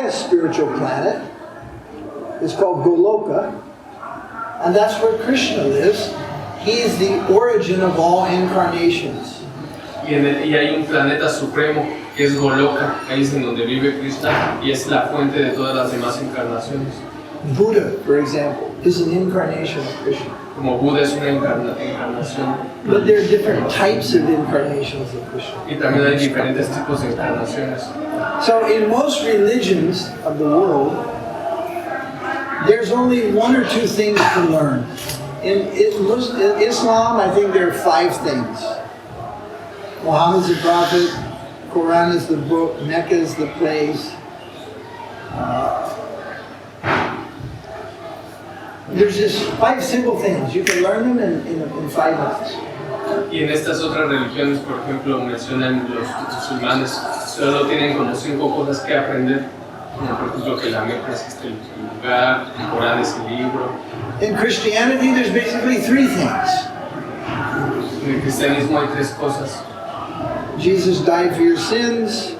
highest spiritual planet is called Goloka, and that's where Krishna lives. He is the origin of all incarnations. Y hay un planeta supremo que es Goloka, ahí es en donde vive Krishna y es la fuente de todas las demás encarnaciones. Buddha, for example, is an incarnation of Krishna. Como Buda es una encarnación. But there are different types of incarnations of Krishna. Y también hay diferentes tipos de encarnaciones. So in most religions of the world, there's only one or two things to learn. In Islam, I think there are 5 things. Muhammad is the prophet, Quran is the book, Mecca is the place. There's just 5 simple things. You can learn them in 5 minutes. Y en estas otras religiones, por ejemplo, mencionan los musulmanes, solo tienen como 5 cosas que aprender. Como por ejemplo que la Meca es el lugar, el Corán es el libro. In Christianity, there's basically 3 things. En el cristianismo hay 3 cosas. Jesus died for your sins.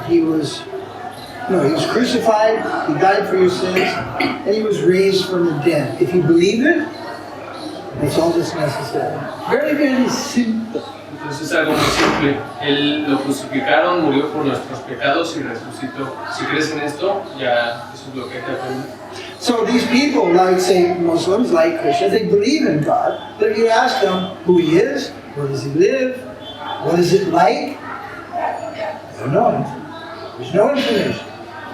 He was crucified, He died for your sins, and He was raised from the dead. If you believe it, that's all that's necessary. Very, very simple. Entonces es algo muy simple. Él lo crucificaron, murió por nuestros pecados y resucitó. Si crees en esto, ya eso es lo que hay que aprender. So these people, like say Muslims, like Christians, they believe in God, but if you ask them who He is, where does He live, what is it like, they don't know anything. There's no information.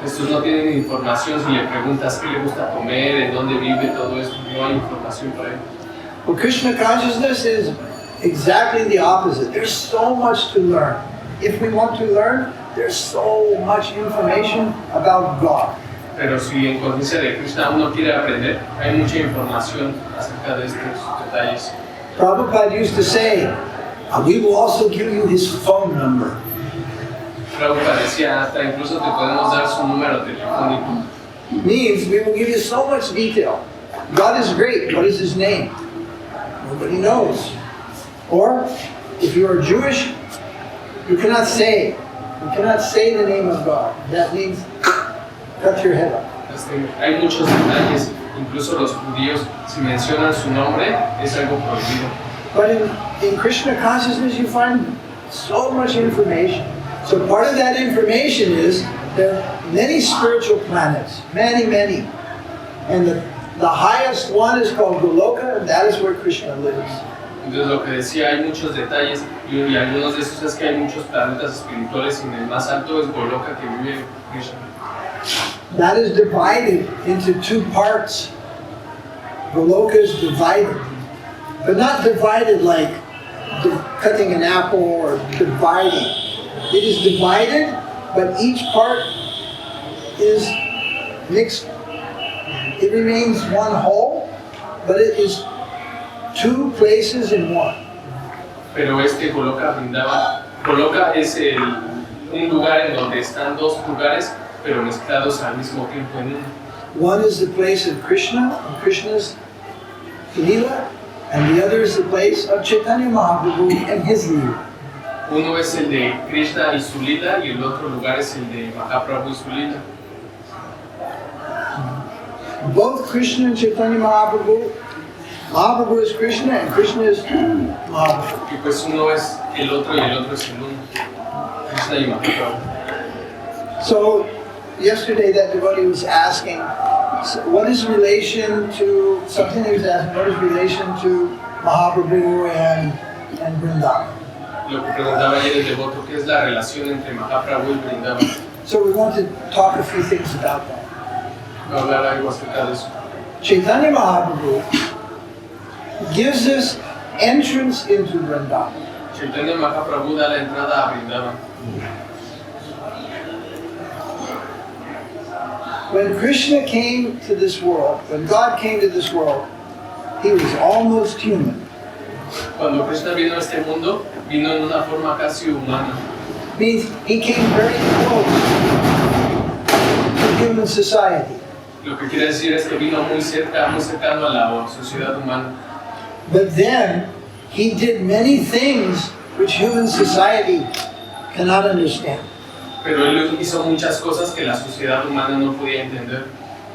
Estos no tienen información. Si le preguntas qué le gusta comer, en dónde vive, todo eso, no hay información para él. Well, Krishna consciousness is exactly the opposite. There's so much to learn. If we want to learn, there's so much information about God. Pero si en conciencia de Krishna uno quiere aprender, hay mucha información acerca de estos detalles. Prabhupada used to say, we will also give you His phone number. Prabhupada decía, hasta incluso te podemos dar su número telefónico. Means we will give you so much detail. God is great. What is His name? Nobody knows. Or, if you are Jewish, you cannot say the name of God. That means cut your head off. Hay muchos detalles, incluso los judíos, si mencionan su nombre, es algo prohibido. But in Krishna consciousness, you find so much information. So part of that information is there are many spiritual planets, many, many. And the highest one is called Goloka, and that is where Krishna lives. Entonces lo que decía, hay muchos detalles y algunos de esos es que hay muchos planetas espirituales y el más alto es Goloka que vive Krishna. That is divided into 2 parts. Goloka is divided, but not divided like cutting an apple or dividing. It is divided, but each part is mixed. It remains one whole, but it is 2 places in one. Pero Goloka Vṛndāvana, Goloka es un lugar en donde están 2 lugares, pero mezclados al mismo tiempo en uno. One is the place of Krishna, and Krishna's Līlā, and the other is the place of Chaitanya Mahaprabhu and his Līlā. Uno es el de Krishna y su Līlā, y el otro lugar es el de Mahaprabhu y su Līlā. Both Krishna and Chaitanya Mahaprabhu, Mahaprabhu is Krishna and Krishna is Mahaprabhu. Y pues uno es el otro y el otro es el uno, Krishna y Mahaprabhu. So yesterday that devotee was asking, what is relation to something he was asking? What is relation to Mahaprabhu and Vṛndāvana? Lo que preguntaba ayer el devoto, ¿qué es la relación entre Mahaprabhu y Vṛndāvana? So we want to talk a few things about that. Hablar algo acerca de eso. Chaitanya Mahaprabhu gives us entrance into Vṛndāvana. Chaitanya Mahaprabhu da la entrada a Vṛndāvana. When Krishna came to this world, when God came to this world, He was almost human. Cuando Krishna vino a este mundo, vino en una forma casi humana. Means He came very close to human society. Lo que quiere decir es que vino muy cercano a la sociedad humana. But then He did many things which human society cannot understand. Pero él hizo muchas cosas que la sociedad humana no podía entender.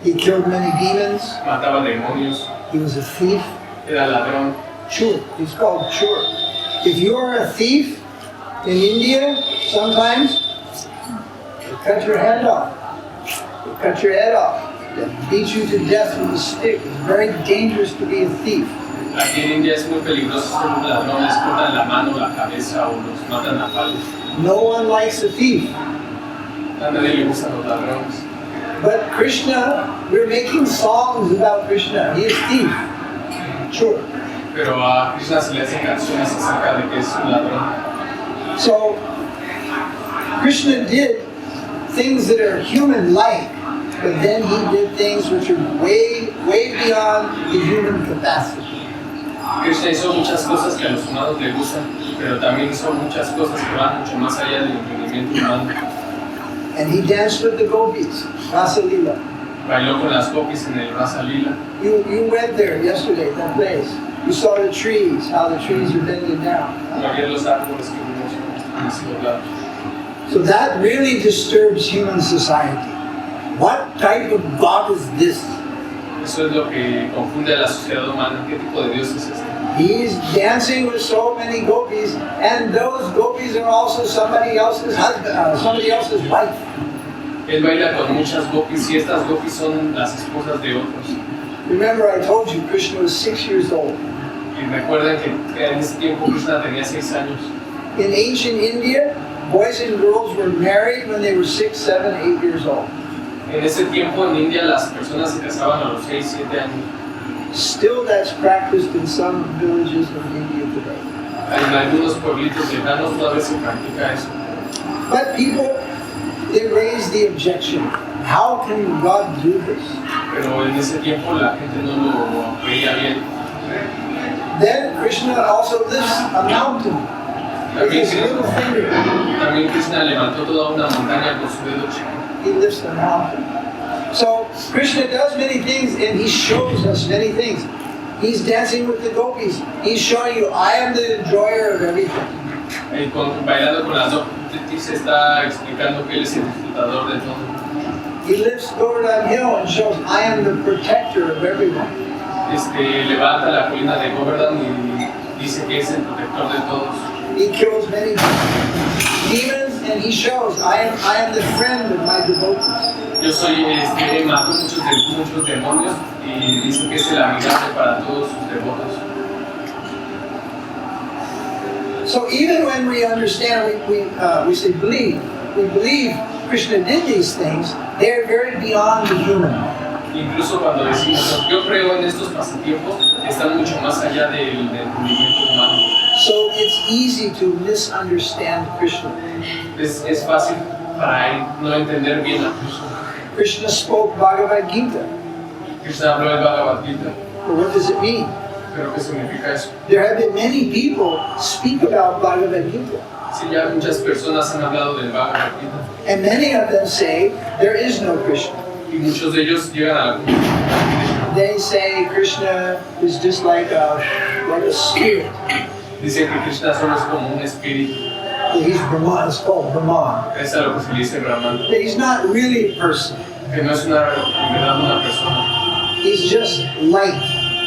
He killed many demons. Mataba demonios, He was a thief. era ladrón. Chur. He's called Chur. If you're a thief in India, sometimes they cut your head off. They cut your head off. They beat you to death with a stick. It's very dangerous to be a thief. Aquí en India es muy peligroso ser un ladrón, les cortan la mano, la cabeza o los matan a palos. No one likes a thief. A nadie le gustan los ladrones. But Krishna, we're making songs about Krishna. He is thief. Chur. Pero a Krishna se le hacen canciones acerca de que es un ladrón. So, Krishna did things that are human-like, but then he did things which are way, way beyond the human capacity. Krishna hizo muchas cosas que a los humanos les gustan, pero también hizo muchas cosas que van mucho más allá del entendimiento humano. And he danced with the gopis, Rādhā-Dāmodara. Bailó con las gopis en el Rādhā-Līlā. You went there yesterday, that place. You saw the trees, how the trees are bending down. Había los árboles que vimos en ese lugar. So that really disturbs human society. What type of God is this? Eso es lo que confunde a la sociedad humana. ¿Qué tipo de Dios es este? He's dancing with so many gopis, and those gopis are also somebody else's husband, somebody else's wife. Él baila con muchas gopis y estas gopis son las esposas de otros. Remember, I told you Krishna was 6 years old. Y recuerden que en ese tiempo Krishna tenía 6 años. In ancient India, boys and girls were married when they were 6, 7, 8 years old. En ese tiempo en India las personas se casaban a los 6, 7 años. Still, that's practiced in some villages of India today. En algunos pueblitos lejanos todavía se practica eso. But people, they raise the objection. How can God do this? Pero en ese tiempo la gente no lo veía bien. Then Krishna also lifts a mountain with his little finger. También Krishna levantó toda una montaña con su dedo chico. He lifts the mountain. So Krishna does many things and he shows us many things. He's dancing with the gopis. He's showing you, I am the enjoyer of everything. Bailando con las gopis está explicando que él es el disfrutador de todo. He lifts Gauḍīya hill and shows, I am the protector of everyone. Levanta la colina de Govardhan y dice que es el protector de todos. He kills many demons and he shows, I am the friend of my devotees. Yo soy, mato muchos demonios y dice que es el amigable para todos sus devotos. So even when we understand, we say we believe Krishna did these things, they are very beyond the human. Incluso cuando decimos, yo creo en estos pasatiempos, están mucho más allá del entendimiento humano. So it's easy to misunderstand Krishna. Es fácil para él no entender bien a Krishna. Krishna spoke Bhagavad Gita. Krishna habló del Bhagavad Gita. But what does it mean? ¿Pero qué significa eso? There have been many people speak about Bhagavad Gita. Sí, ya muchas personas han hablado del Bhagavad Gita. And many of them say there is no Krishna. Y muchos de ellos llegan a la conclusión. They say Krishna is just like a spirit. Dicen que Krishna solo es como un espíritu. That he's Brahman, it's called Brahman. Es a lo que se le dice Brahman. That he's not really a person. Que no es en verdad una persona. He's just light.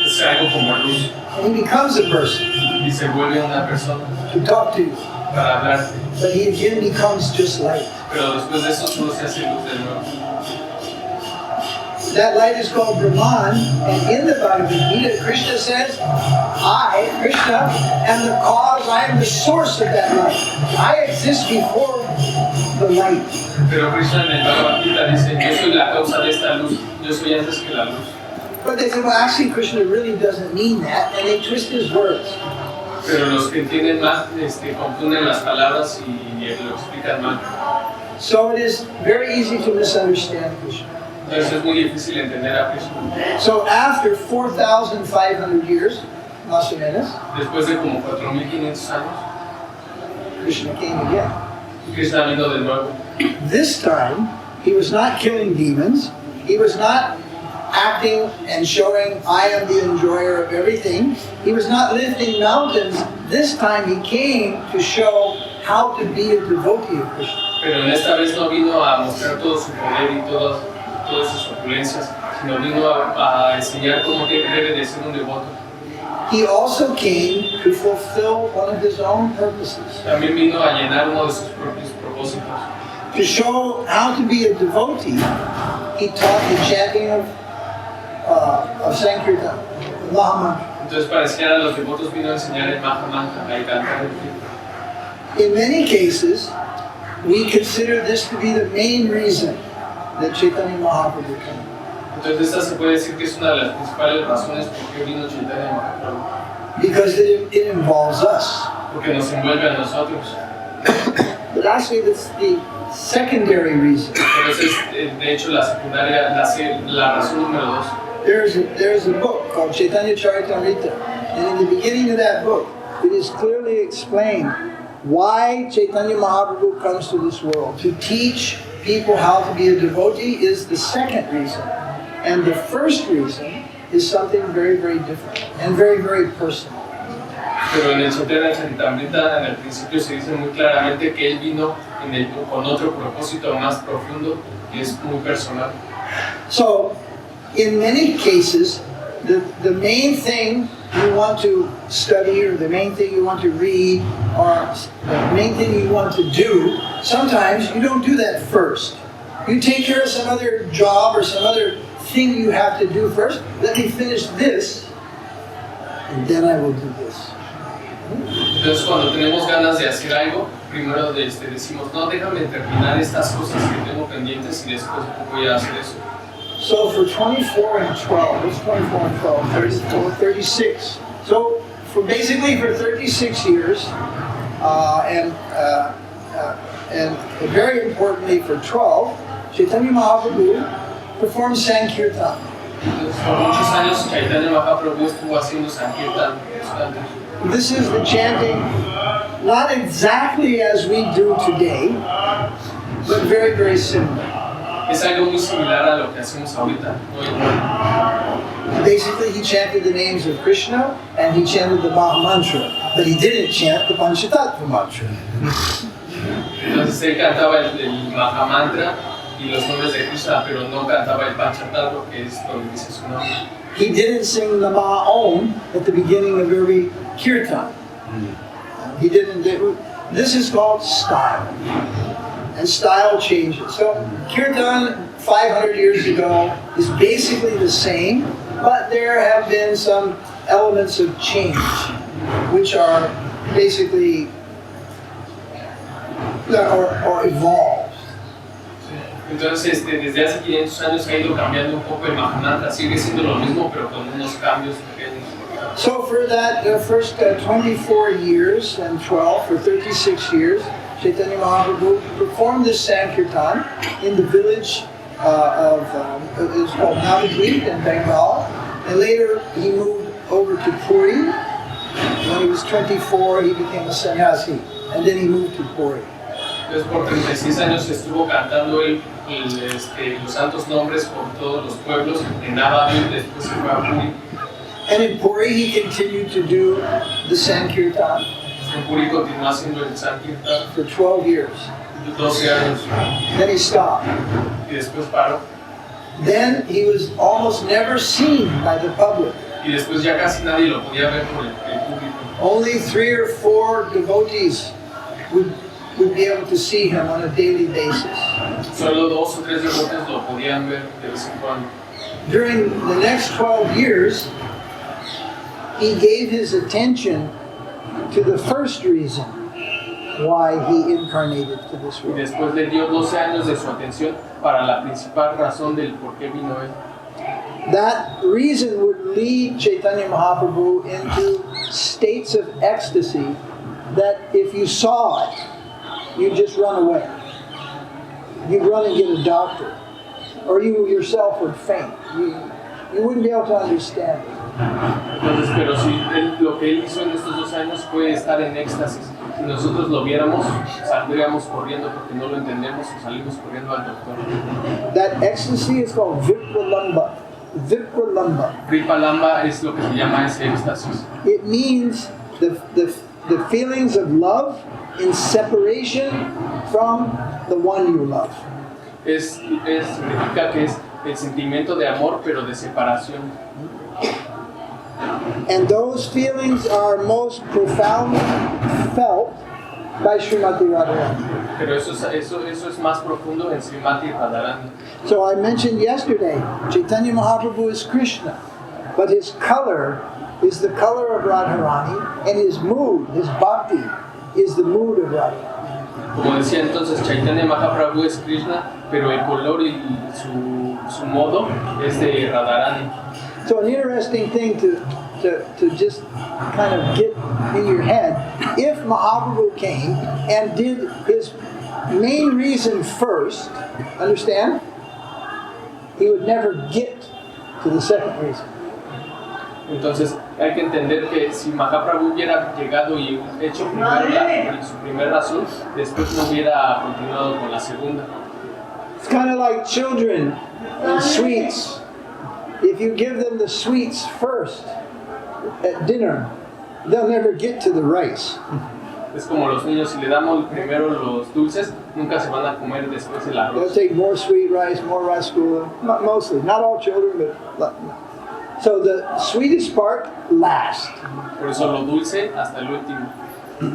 Es algo como luz. And he becomes a person Y se vuelve una persona to talk to you. para hablarte. But he again becomes just light. Pero después de eso solo se hace luz de nuevo. That light is called Brahman, and in the Bhagavad Gita, Krishna says, I, Krishna, am the cause, I am the source of that light. I exist before the light. Pero Krishna en el Bhagavad Gita dice, yo soy la causa de esta luz, yo soy antes que la luz. But they say, well, actually, Krishna really doesn't mean that, and they twist his words. Pero los que entienden mal confunden las palabras y lo explican mal. So it is very easy to misunderstand Krishna. Entonces es muy difícil entender a Krishna. So after 4,500 years, más o menos, Después de como 4,500 años, Krishna came again. Krishna vino de nuevo. This time, he was not killing demons. He was not acting and showing, I am the enjoyer of everything. He was not lifting mountains. This time he came to show how to be a devotee of Krishna. Pero en esta vez no vino a mostrar todo su poder y todas sus opulencias, sino vino a enseñar cómo debe de ser un devoto. He also came to fulfill one of his own purposes. También vino a llenar uno de sus propios propósitos. To show how to be a devotee, he taught the chanting of Sankirtan, the Mahamantra. Entonces para enseñar a los devotos vino a enseñar el Mahamantra, a cantar el Kirtan. In many cases, we consider this to be the main reason that Chaitanya Mahaprabhu came. Entonces esta se puede decir que es una de las principales razones por qué vino Chaitanya Mahaprabhu. Because it involves us. Porque nos envuelve a nosotros. But actually, that's the secondary reason. Pero esa es, de hecho, la secundaria, la razón número 2. There's a book called Chaitanya Charitamrita, and in the beginning of that book, it is clearly explained why Chaitanya Mahaprabhu comes to this world. To teach people how to be a devotee is the second reason. And the first reason is something very, very different and very, very personal. Pero en el Chaitanya Charitamrita, en el principio se dice muy claramente que él vino con otro propósito más profundo que es muy personal. So, in many cases, the main thing you want to study, or the main thing you want to read, or the main thing you want to do, sometimes you don't do that first. You take care of some other job or some other thing you have to do first. Let me finish this, and then I will do this. Entonces cuando tenemos ganas de hacer algo, primero decimos, no, déjame terminar estas cosas que tengo pendientes y después voy a hacer eso. So for 24 and 12, what's 24 and 12? 34, 36. So basically for 36 years, and very importantly for 12, Chaitanya Mahaprabhu performed Sankirtan. Entonces por muchos años Chaitanya Mahaprabhu estuvo haciendo Sankirtan constante. This is the chanting, not exactly as we do today, but very, very similar. Es algo muy similar a lo que hacemos ahorita, no igual. Basically, he chanted the names of Krishna and he chanted the Mahamantra, but he didn't chant the Panchatattva mantra. Entonces él cantaba el Mahamantra y los nombres de Krishna, pero no cantaba el Panchatattva, que es donde dice su nombre. He didn't sing the Ma-Om at the beginning of every kirtan. He didn't. This is called style. And style changes. So kirtan 500 years ago is basically the same, but there have been some elements of change, which are basically or evolved. Entonces, desde hace 500 años ha ido cambiando un poco el Mahamantra, sigue siendo lo mismo, pero con unos cambios pequeños. So for that first 24 years and 12, for 36 years, Chaitanya Mahaprabhu performed this Sankirtan in the village it's called Navadvip in Bengal. And later he moved over to Puri. When he was 24, he became a sannyasi. And then he moved to Puri. Entonces por 36 años estuvo cantando los santos nombres por todos los pueblos en Navadvip, después se fue a Puri. And in Puri he continued to do the Sankirtan. En Puri continuó haciendo el Sankirtan for 12 years. 12 años. Then he stopped. Y después paró. Then he was almost never seen by the public. Y después ya casi nadie lo podía ver por el público. Only 3 or 4 devotees would be able to see him on a daily basis. Solo 2 o 3 devotes lo podían ver de vez en cuando. During the next 12 years, he gave his attention to the first reason why he incarnated to this Y world. después le dio 12 años de su atención para la principal razón del por qué vino él. That reason would lead Chaitanya Mahaprabhu into states of ecstasy that if you saw it, you'd just run away. You'd run and get a doctor. Or you yourself would faint. You wouldn't be able to understand it. Entonces, pero si lo que él hizo en estos 2 años fue estar en éxtasis, si nosotros lo viéramos, saldríamos corriendo porque no lo entendemos o salimos corriendo al doctor. That ecstasy is called Vipralamba. Vipralamba. Vipralamba es lo que se llama ese éxtasis. It means the feelings of love in separation from the one you love. Significa que es el sentimiento de amor, pero de separación. And those feelings are most profoundly felt by Srimati Radharani. Pero eso es más profundo en Srimati Radharani. So I mentioned yesterday, Chaitanya Mahaprabhu is Krishna, but his color is the color of Radharani, and his mood, his bhakti, is the mood of Radharani. Como decía entonces, Chaitanya Mahaprabhu es Krishna, pero el color y su modo es de Radharani. So an interesting thing to just kind of get in your head, if Mahaprabhu came and did his main reason first, understand? He would never get to the second reason. Entonces hay que entender que si Mahaprabhu hubiera llegado y hecho primero su primera razón, después no hubiera continuado con la segunda. It's kind of like children and sweets. If you give them the sweets first at dinner, they'll never get to the rice. Es como los niños, si le damos primero los dulces, nunca se van a comer después el They'll arroz. take more sweet rice, more rasgulla, mostly. Not all children, but... So the sweetest part last. Por eso lo dulce hasta el último.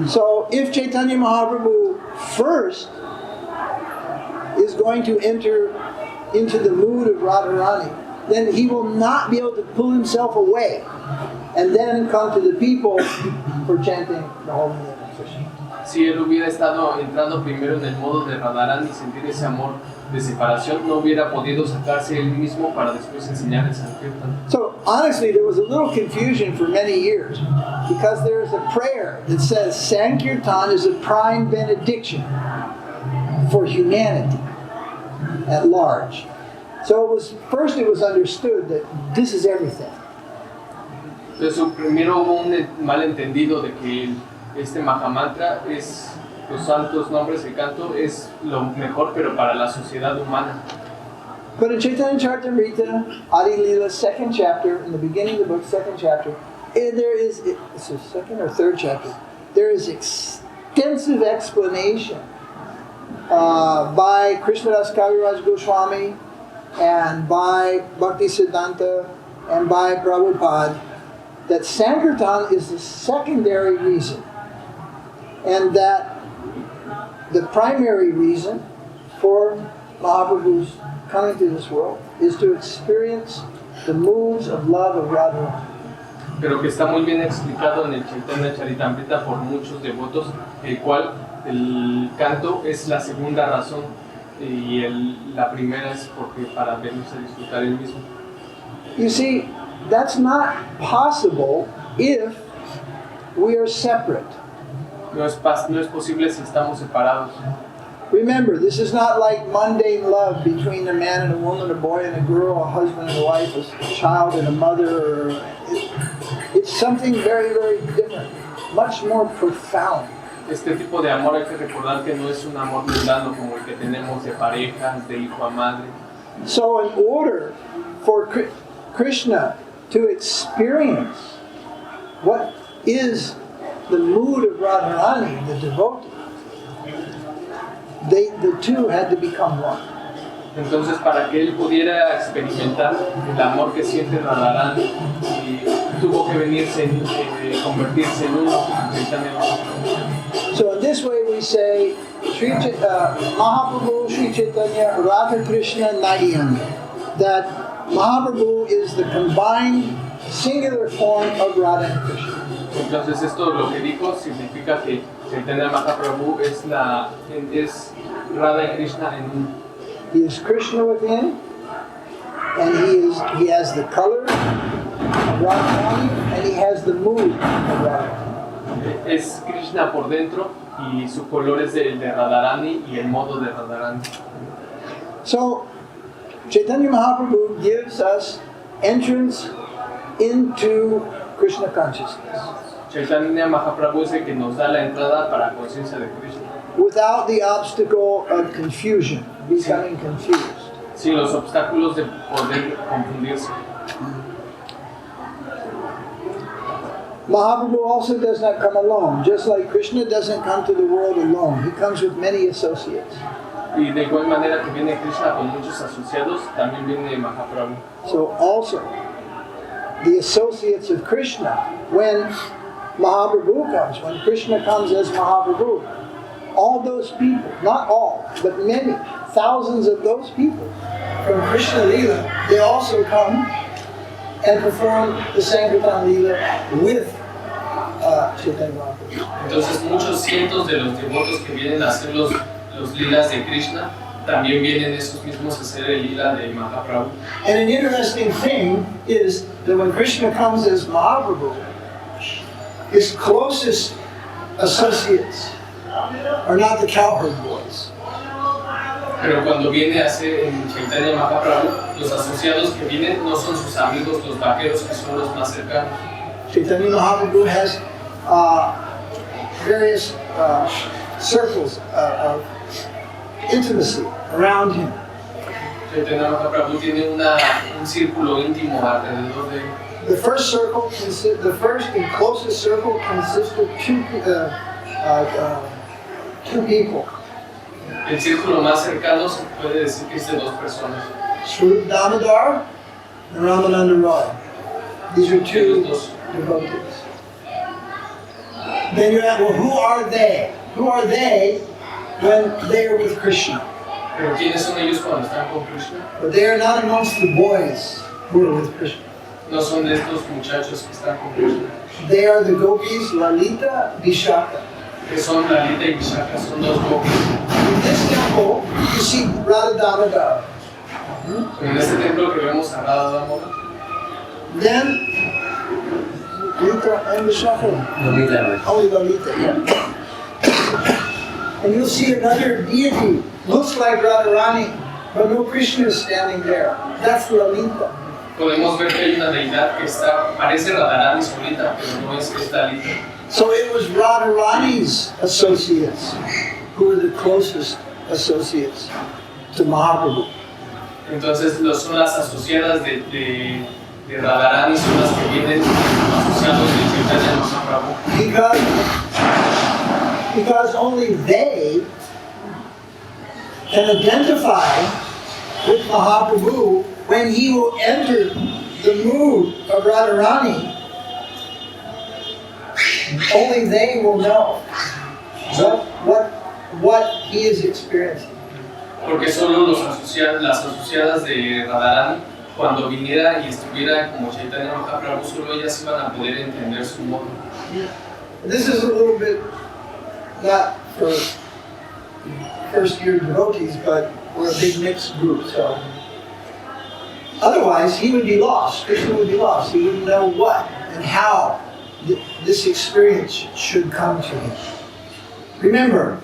So if Chaitanya Mahaprabhu first is going to enter into the mood of Radharani, then he will not be able to pull himself away and then come to the people for chanting the holy name of Krishna. Si él hubiera estado entrando primero en el modo de Radharani y sentir ese amor de separación, no hubiera podido sacarse él mismo para después enseñar el Sankirtan. So honestly, there was a little confusion for many years because there is a prayer that says Sankirtan is a prime benediction for humanity at large. So it was understood that this is everything. Entonces primero hubo un malentendido de que este Mahamantra es los santos nombres del canto es lo mejor, pero para la sociedad humana. But in Chaitanya Charitamrita, Adi Lila, second chapter, in the beginning of the book, second chapter, it's the second or third chapter, there is extensive explanation by Krishnadas Kaviraj Goswami and by Bhakti Siddhanta and by Prabhupada that Sankirtan is the secondary reason, and that the primary reason for Mahaprabhu's coming to this world is to experience the moods of love of Radharani. Pero que está muy bien explicado en el Chaitanya Charitamrita por muchos devotos, el cual el canto es la segunda razón y la primera es porque para vernos a disfrutar el mismo. You see, that's not possible if we are separate. No es posible si estamos separados. Remember, this is not like mundane love between a man and a woman, a boy and a girl, a husband and a wife, a child and a mother. It's something very, very different, much more profound. Este tipo de amor hay que recordar que no es un amor mundano como el que tenemos de parejas, de hijo a madre. So in order for Krishna to experience what is the mood of Radharani, the devotee, the two had to become one. Entonces, para que él pudiera experimentar el amor que siente Radharani, tuvo que convertirse en uno. So in this way we say, Mahaprabhu Sri Chaitanya Radha Krishna Nayam, that Mahaprabhu is the combined singular form of Radha and Krishna. Entonces esto lo que dijo significa que Chaitanya Mahaprabhu es Radha y Krishna en uno. He is Krishna within, and he has the color of Radharani, and he has the mood of Radharani. Es Krishna por dentro y su color es el de Radharani y el modo de Radharani. So Chaitanya Mahaprabhu gives us entrance into Krishna consciousness Chaitanya Mahaprabhu es el que nos da la entrada para la conciencia de Krishna. without the obstacle of confusion, becoming confused. Sin los obstáculos de poder confundirse. Mahaprabhu also does not come alone. Just like Krishna doesn't come to the world alone. He comes with many associates. Y de igual manera que viene Krishna con muchos asociados, también viene Mahaprabhu. So also, the associates of Krishna, when Mahaprabhu comes, when Krishna comes as Mahaprabhu, all those people, not all, but many, thousands of those people from kṛṣṇa-līlā, they also come and perform the Sankirtan-līlā with Chaitanya Mahaprabhu. Entonces muchos cientos de los devotos que vienen a hacer los lilas de Krishna, también vienen esos mismos a hacer el lila de Mahaprabhu. And an interesting thing is that when Krishna comes as Mahaprabhu, his closest associates are not the cowherd boys. Pero cuando viene a hacer en Chaitanya Mahaprabhu, los asociados que vienen no son sus amigos, los vaqueros, que son los más cercanos. Chaitanya Mahaprabhu has various circles of intimacy around him. Chaitanya Mahaprabhu tiene un círculo íntimo alrededor de él. The first circle, the first and closest circle consists of two people. El círculo más cercano se puede decir que es de dos personas. Śrīla Narasiṅgha Mahārāja and Ramananda Roy. These are two devotees. Then you ask, well, who are they? Who are they when they are with Krishna? Pero ¿quiénes son ellos cuando están con Krishna? But they are not amongst the boys who are with Krishna. No son de estos muchachos que están con Krishna. They are the gopis Lalita, Vishaka. Que son Lalita y Vishaka, son dos gopis. In this temple, you see Rādhā-Dāmodara. En este templo que vemos a Rādhā-Dāmodara. Then, Lalita and Vishaka. Only Lalita, yeah. And you'll see another deity, looks like Radharani, but no Krishna is standing there. That's Lalita. Podemos ver que hay una deidad que está, parece Radharani solita, pero no es Lalita. So it was Radharani's associates who were the closest associates to Mahaprabhu. Entonces son las asociadas de Radharani, son las que vienen asociados de Chaitanya Mahaprabhu. Because only they can identify with Mahaprabhu when he will enter the mood of Radharani. Only they will know what he is experiencing. Porque solo las asociadas de Radharani, cuando viniera y estuviera como Chaitanya Mahaprabhu, solo ellas iban a poder entender su modo. This is a little bit not for first-year devotees, but we're a big mixed group, so. Otherwise, he would be lost. Krishna would be lost. He wouldn't know what and how this experience should come to him. Remember,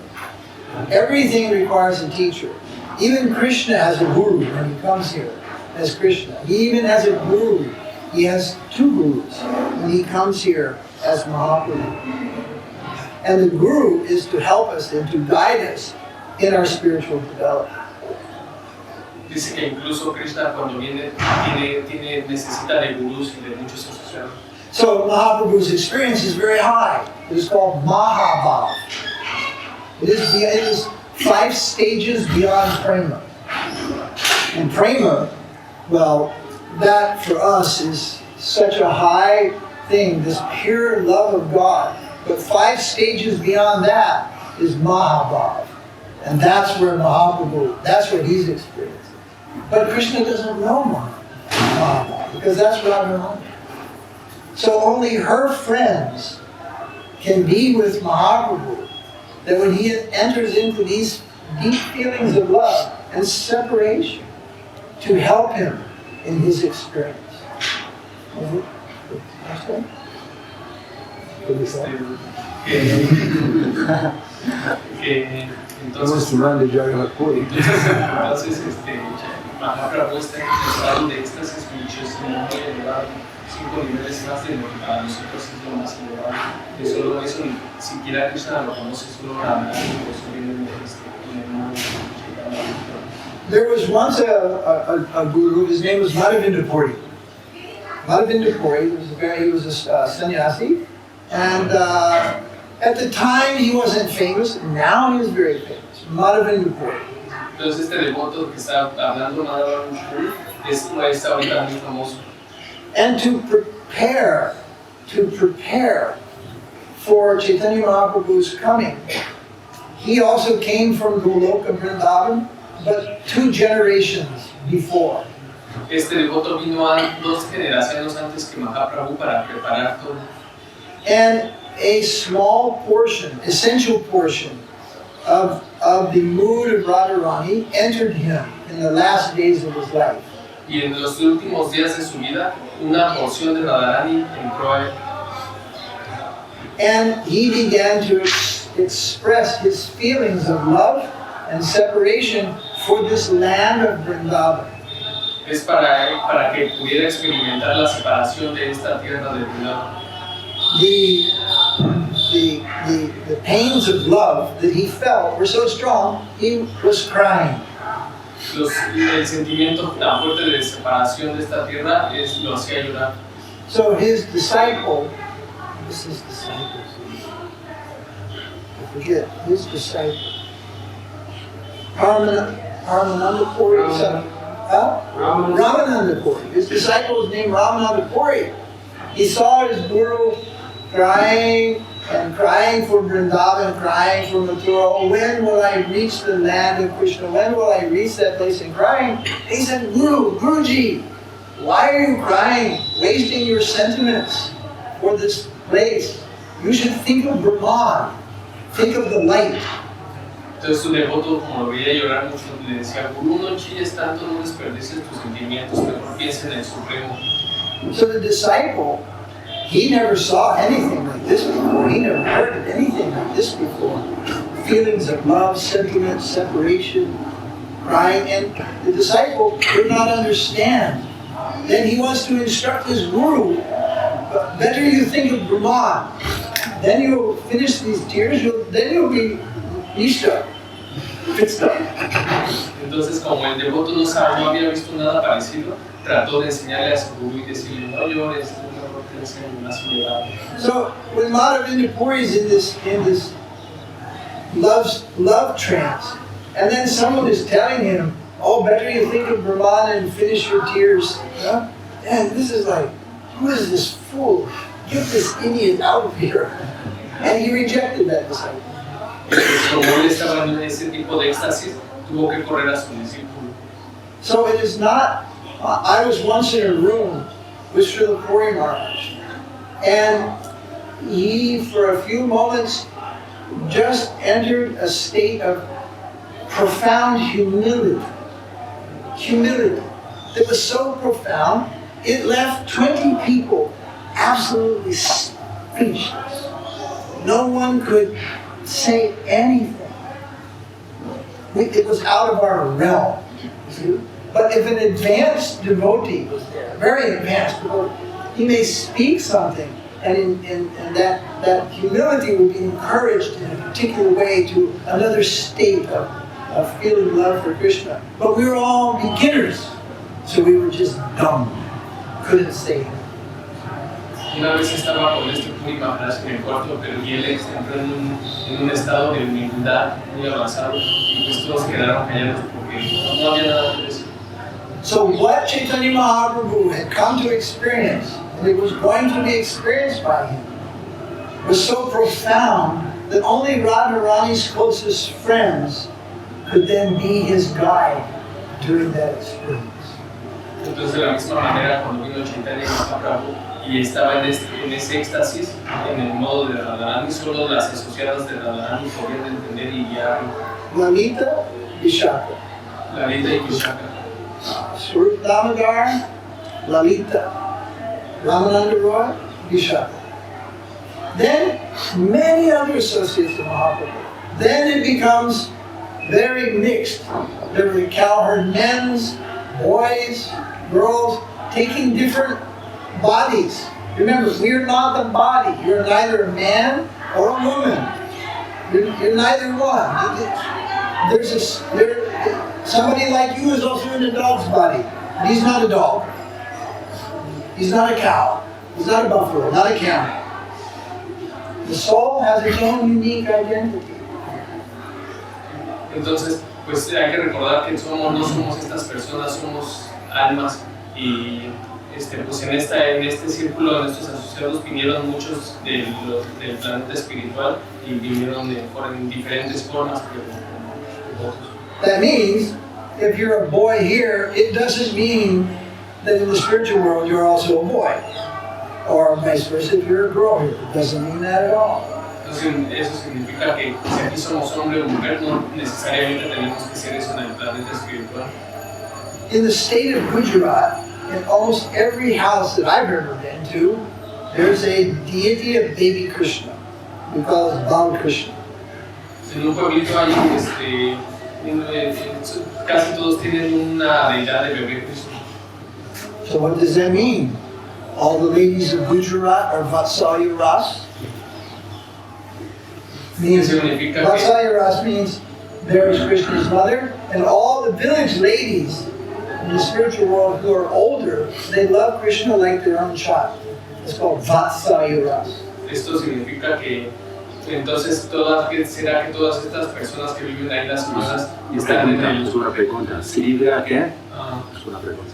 everything requires a teacher. Even Krishna has a guru when he comes here as Krishna. He even has a guru. He has two gurus when he comes here as Mahaprabhu. And the guru is to help us and to guide us in our spiritual development. Dice que incluso Krishna cuando viene necesita de gurús y de muchos asociados. So Mahaprabhu's experience is very high. It is called Mahabhav. It is 5 stages beyond prema. And prema, well, that for us is such a high thing, this pure love of God. But 5 stages beyond that is Mahabhav. And that's where Mahaprabhu, that's what he's experiencing. But Krishna doesn't know Mahabhav, because that's Radharani. So only her friends can be with Mahaprabhu, that when he enters into these deep feelings of love and separation, to help him in his experience. Understand? Entonces, Mahāprabhu está en un estado de éxtasis muchísimo muy elevado, 5 niveles más de lo que para nosotros es lo más elevado. Y solo eso, ni siquiera Krishna lo conoce, solo Radharani, por eso viene en el mundo. There was once a guru, his name was Vṛndāvana Purī. Vṛndāvana Purī, he was a sannyasi, And at the time he wasn't famous, now he's very famous. Vṛndāvana Purī. Entonces este devoto que está hablando Vṛndāvana Purī está ahorita muy famoso. And to prepare for Chaitanya Mahaprabhu's coming, he also came from Goloka Vṛndāvana, but 2 generations before. Este devoto vino a 2 generaciones antes que Mahāprabhu para preparar todo. And a small portion, essential portion of the mood of Radharani entered him in the last days of his life. Y en los últimos días de su vida, una porción de Radharani entró a él. And he began to express his feelings of love and separation for this land of Vṛndāvana. Es para que pudiera experimentar la separación de esta tierra de Vṛndāvana. The pains of love that he felt were so strong, he was crying. El sentimiento tan fuerte de separación de esta tierra lo hacía llorar. So his disciple, this is disciples, I forget, his disciple, Ramananda Purī, Ramananda Purī. His disciple was named Ramananda Purī. He saw his guru crying and crying for Vṛndāvana, crying for Mathura. Oh, when will I reach the land of Krishna? When will I reach that place? And crying. He said, Guruji, why are you crying, wasting your sentiments for this place? You should think of Brahman, think of the light. Entonces su devoto, como lo veía llorar mucho, le decía, Guru, no chilles tanto, no desperdicies tus sentimientos, mejor piensa en el Supremo. So the disciple, he never saw anything like this before. He never heard of anything like this before. Feelings of love, sentiments, separation, crying. And the disciple could not understand. Then he wants to instruct his guru, better you think of Brahman. Then you'll finish these tears, then you'll be Ishta, fixed up. Entonces, como el devoto no había visto nada parecido, trató de enseñarle a su guru y decirle, no llores, so when Vṛndāvana Purī is in this love trance, and then someone is telling him, oh, better you think of Brahman and finish your tears. And this is like, who is this fool? Get this idiot out of here. And he rejected that disciple. Como él estaba en ese tipo de éxtasis, tuvo que correr a su discípulo. So it is not, I was once in a room with Śrīla Purī Maharaj, and he, for a few moments, just entered a state of profound humility. Humility that was so profound, it left 20 people absolutely speechless. No one could say anything. It was out of our realm. But if an advanced devotee was there, a very advanced devotee, he may speak something, and that humility will be encouraged in a particular way to another state of feeling love for Krishna. But we were all beginners, so we were just dumb, couldn't say it. Una vez estaba con este Purī Maharaj en el cuarto, pero él entró en un estado de humildad muy avanzado y pues todos quedaron callados porque no había nada de eso. So what Chaitanya Mahaprabhu had come to experience, and it was going to be experienced by him, was so profound that only Radharani's closest friends could then be his guide during that experience. Entonces, de la misma manera, cuando vino Chaitanya Mahaprabhu y estaba en ese éxtasis, en el modo de Radharani, solo las asociadas de Radharani podían entender y guiarlo. Lalita, Vishaka. Lalita y Vishaka. Śrīla Narasiṅgha, Lalita, Ramananda Roy, Vishaka. Then many other associates of Mahaprabhu. Then it becomes very mixed. There were cowherd men's, boys, girls, taking different bodies. Remember, we are not the body. You're neither a man or a woman. You're neither one. Somebody like you is also in a dog's body. But he's not a dog. He's not a cow. He's not a buffalo, not a camel. The soul has its own unique identity. Entonces, pues hay que recordar que no somos estas personas, somos almas y pues en este círculo, en estos asociados vinieron muchos del planeta espiritual y vinieron en diferentes formas. That means, if you're a boy here, it doesn't mean that in the spiritual world you're also a boy. Or vice versa, if you're a girl here, it doesn't mean that at all. Entonces, eso significa que si aquí somos hombre o mujer, no necesariamente tenemos que ser eso en el planeta espiritual. In the state of Gujarat, in almost every house that I've ever been to, there's a deity of baby Krishna. We call it Bal Krishna. En un pueblito hay, casi todos tienen una deidad de bebé Krishna. So what does that mean? All the ladies of Gujarat are Vatsalya Ras? Vatsalya Ras means there is Krishna's mother, and all the village ladies in the spiritual world who are older, they love Krishna like their own child. It's called Vatsalya Ras. Esto significa que entonces será que todas estas personas que viven ahí, las señoras, están en el... Es una pregunta. ¿Śrīla qué? Es una pregunta.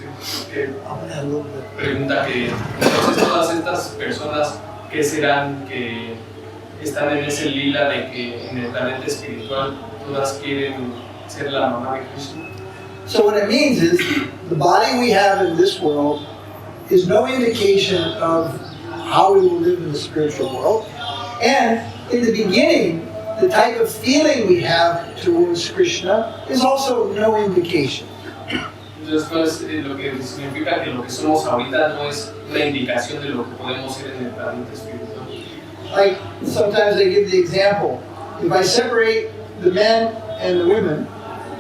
Pregunta que entonces todas estas personas que serán que están en ese lila de que en el planeta espiritual todas quieren ser la mamá de Krishna. So what it means is the body we have in this world is no indication of how we will live in the spiritual world. And in the beginning, the type of feeling we have towards Krishna is also no indication. Entonces, lo que significa que lo que somos ahorita no es una indicación de lo que podemos ser en el planeta espiritual. Like, sometimes they give the example, if I separate the men and the women,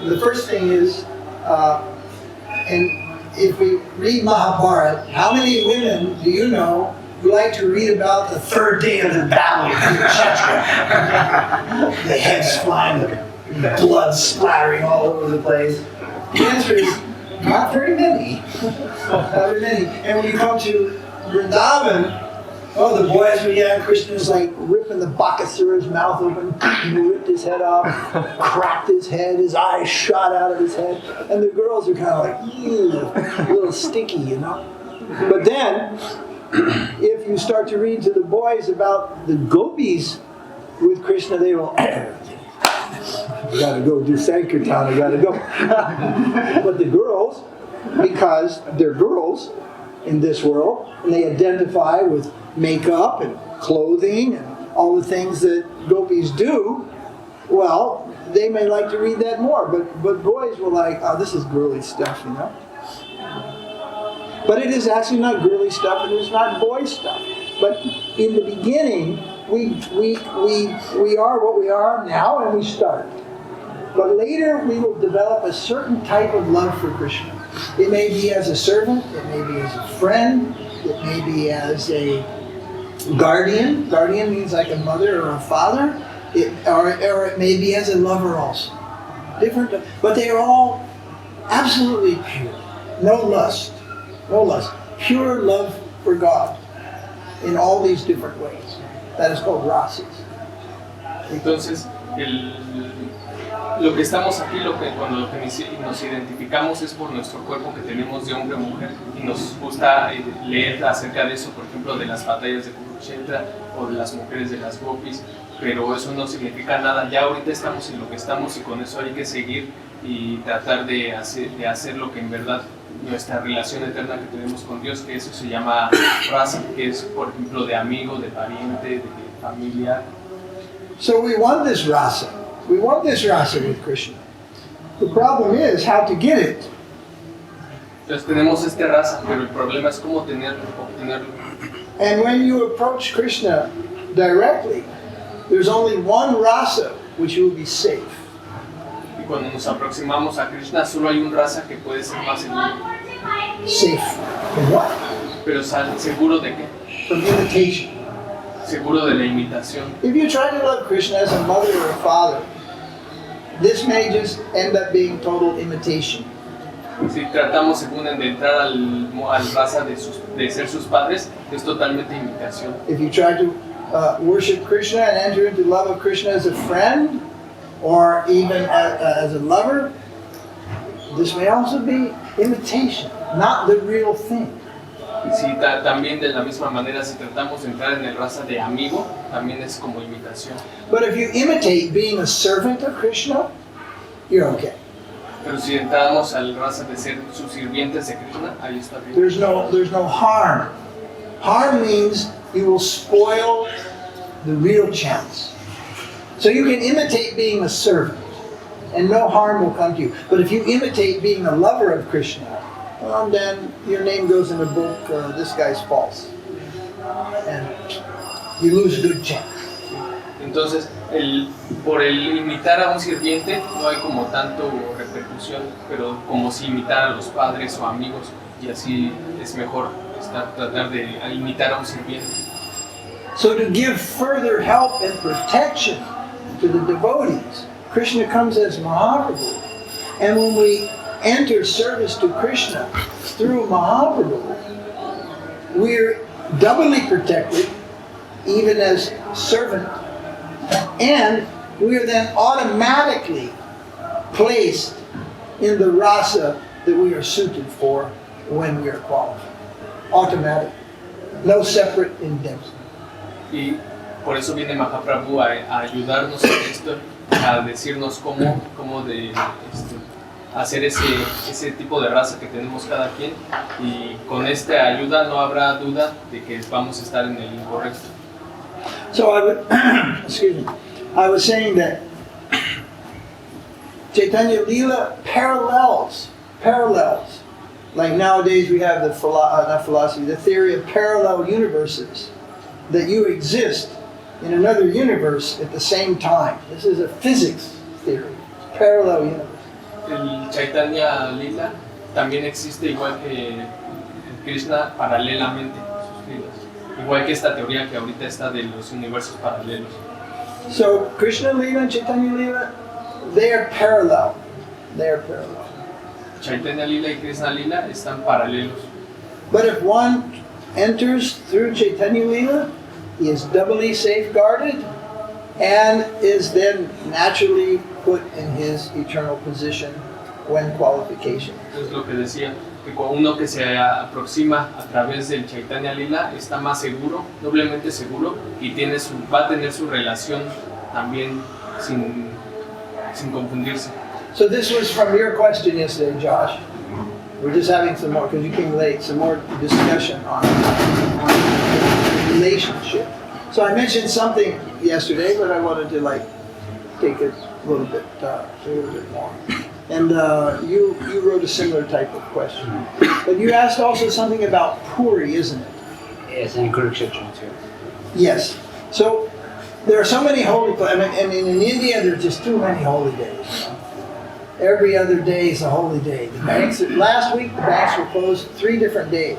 the first thing is, and if we read Mahabharata, how many women do you know who like to read about the third day of the battle of Kurukṣetra? The heads flying, the blood splattering all over the place. The answer is, not very many. Not very many. And when you come to Vṛndāvana, oh, the boys were, yeah, Krishna's like ripping the Bakasura's mouth open, he ripped his head off, cracked his head, his eyes shot out of his head, and the girls are kind of like, ew, a little stinky, you know. But then, if you start to read to the boys about the gopis with Krishna, they will, I gotta go do Sankirtan, I gotta go. But the girls, because they're girls in this world, and they identify with makeup and clothing and all the things that gopis do, well, they may like to read that more. But boys were like, oh, this is girly stuff, you know. But it is actually not girly stuff, it is not boy stuff. But in the beginning, we are what we are now, and we start. But later we will develop a certain type of love for Krishna. It may be as a servant, it may be as a friend, it may be as a guardian. Guardian means like a mother or a father. Or it may be as a lover also. Different, but they are all absolutely pure. No lust. No lust. Pure love for God in all these different ways. That is called rasas. Entonces, lo que estamos aquí, cuando nos identificamos es por nuestro cuerpo que tenemos de hombre o mujer y nos gusta leer acerca de eso, por ejemplo, de las batallas de Kurukṣetra o de las mujeres de las gopis, pero eso no significa nada. Ya ahorita estamos en lo que estamos y con eso hay que seguir y tratar de hacer lo que en verdad nuestra relación eterna que tenemos con Dios, que eso se llama rasa, que es, por ejemplo, de amigo, de pariente, de familia. So we want this rasa. We want this rasa with Krishna. The problem is how to get it. Entonces tenemos este rasa, pero el problema es cómo obtenerlo. And when you approach Krishna directly, there's only one rasa which you will be safe. Y cuando nos aproximamos a Krishna, solo hay un rasa que puede ser más seguro. Safe from what? Pero seguro de qué? From imitation. Seguro de la imitación. If you try to love Krishna as a mother or a father, this may just end up being total imitation. Si tratamos según de entrar al raza de ser sus padres, es totalmente imitación. If you try to worship Krishna and enter into love of Krishna as a friend, or even as a lover, this may also be imitation, not the real thing. Y si también de la misma manera, si tratamos de entrar en el raza de amigo, también es como imitación. But if you imitate being a servant of Krishna, you're okay. Pero si entramos al raza de ser sus sirvientes de Krishna, ahí está bien. There's no harm. Harm means you will spoil the real chance. So you can imitate being a servant, and no harm will come to you. But if you imitate being a lover of Krishna, well, then your name goes in the book, this guy's false. And you lose a good chance. Entonces, por el imitar a un sirviente no hay como tanto repercusión, pero como si imitar a los padres o amigos, y así es mejor tratar de imitar a un sirviente. So to give further help and protection to the devotees, Krishna comes as Mahaprabhu. And when we enter service to Krishna through Mahaprabhu, we're doubly protected, even as servant, and we are then automatically placed in the rasa that we are suited for when we are qualified. Automatic. No separate indexing. Y por eso viene Mahaprabhu a ayudarnos en esto, a decirnos cómo de hacer ese tipo de raza que tenemos cada quien, y con esta ayuda no habrá duda de que vamos a estar en el incorrecto. So I was saying that Chaitanya Lila parallels. Like nowadays we have the theory of parallel universes, that you exist in another universe at the same time. This is a physics theory, parallel universe. El Chaitanya Lila también existe igual que Krishna paralelamente, sus lilas. Igual que esta teoría que ahorita está de los universos paralelos. So Krishna Lila and Chaitanya Lila, they are parallel. Chaitanya Lila y Krishna Lila están paralelos. But if one enters through Chaitanya Lila, he is doubly safeguarded and is then naturally put in his eternal position when qualification. Es lo que decía, que uno que se aproxima a través del Chaitanya Lila está más seguro, doblemente seguro, y va a tener su relación también sin confundirse. So this was from your question yesterday, Josh. We're just having some more, because you came late, some more discussion on the relationship. So I mentioned something yesterday, but I wanted to take it a little bit more. And you wrote a similar type of question. But you asked also something about Puri, isn't it? Yes, and Kurukṣetra too. Yes. So there are so many holy places. I mean, in India, there are just too many holy days. Every other day is a holy day. Last week, the banks were closed 3 different days.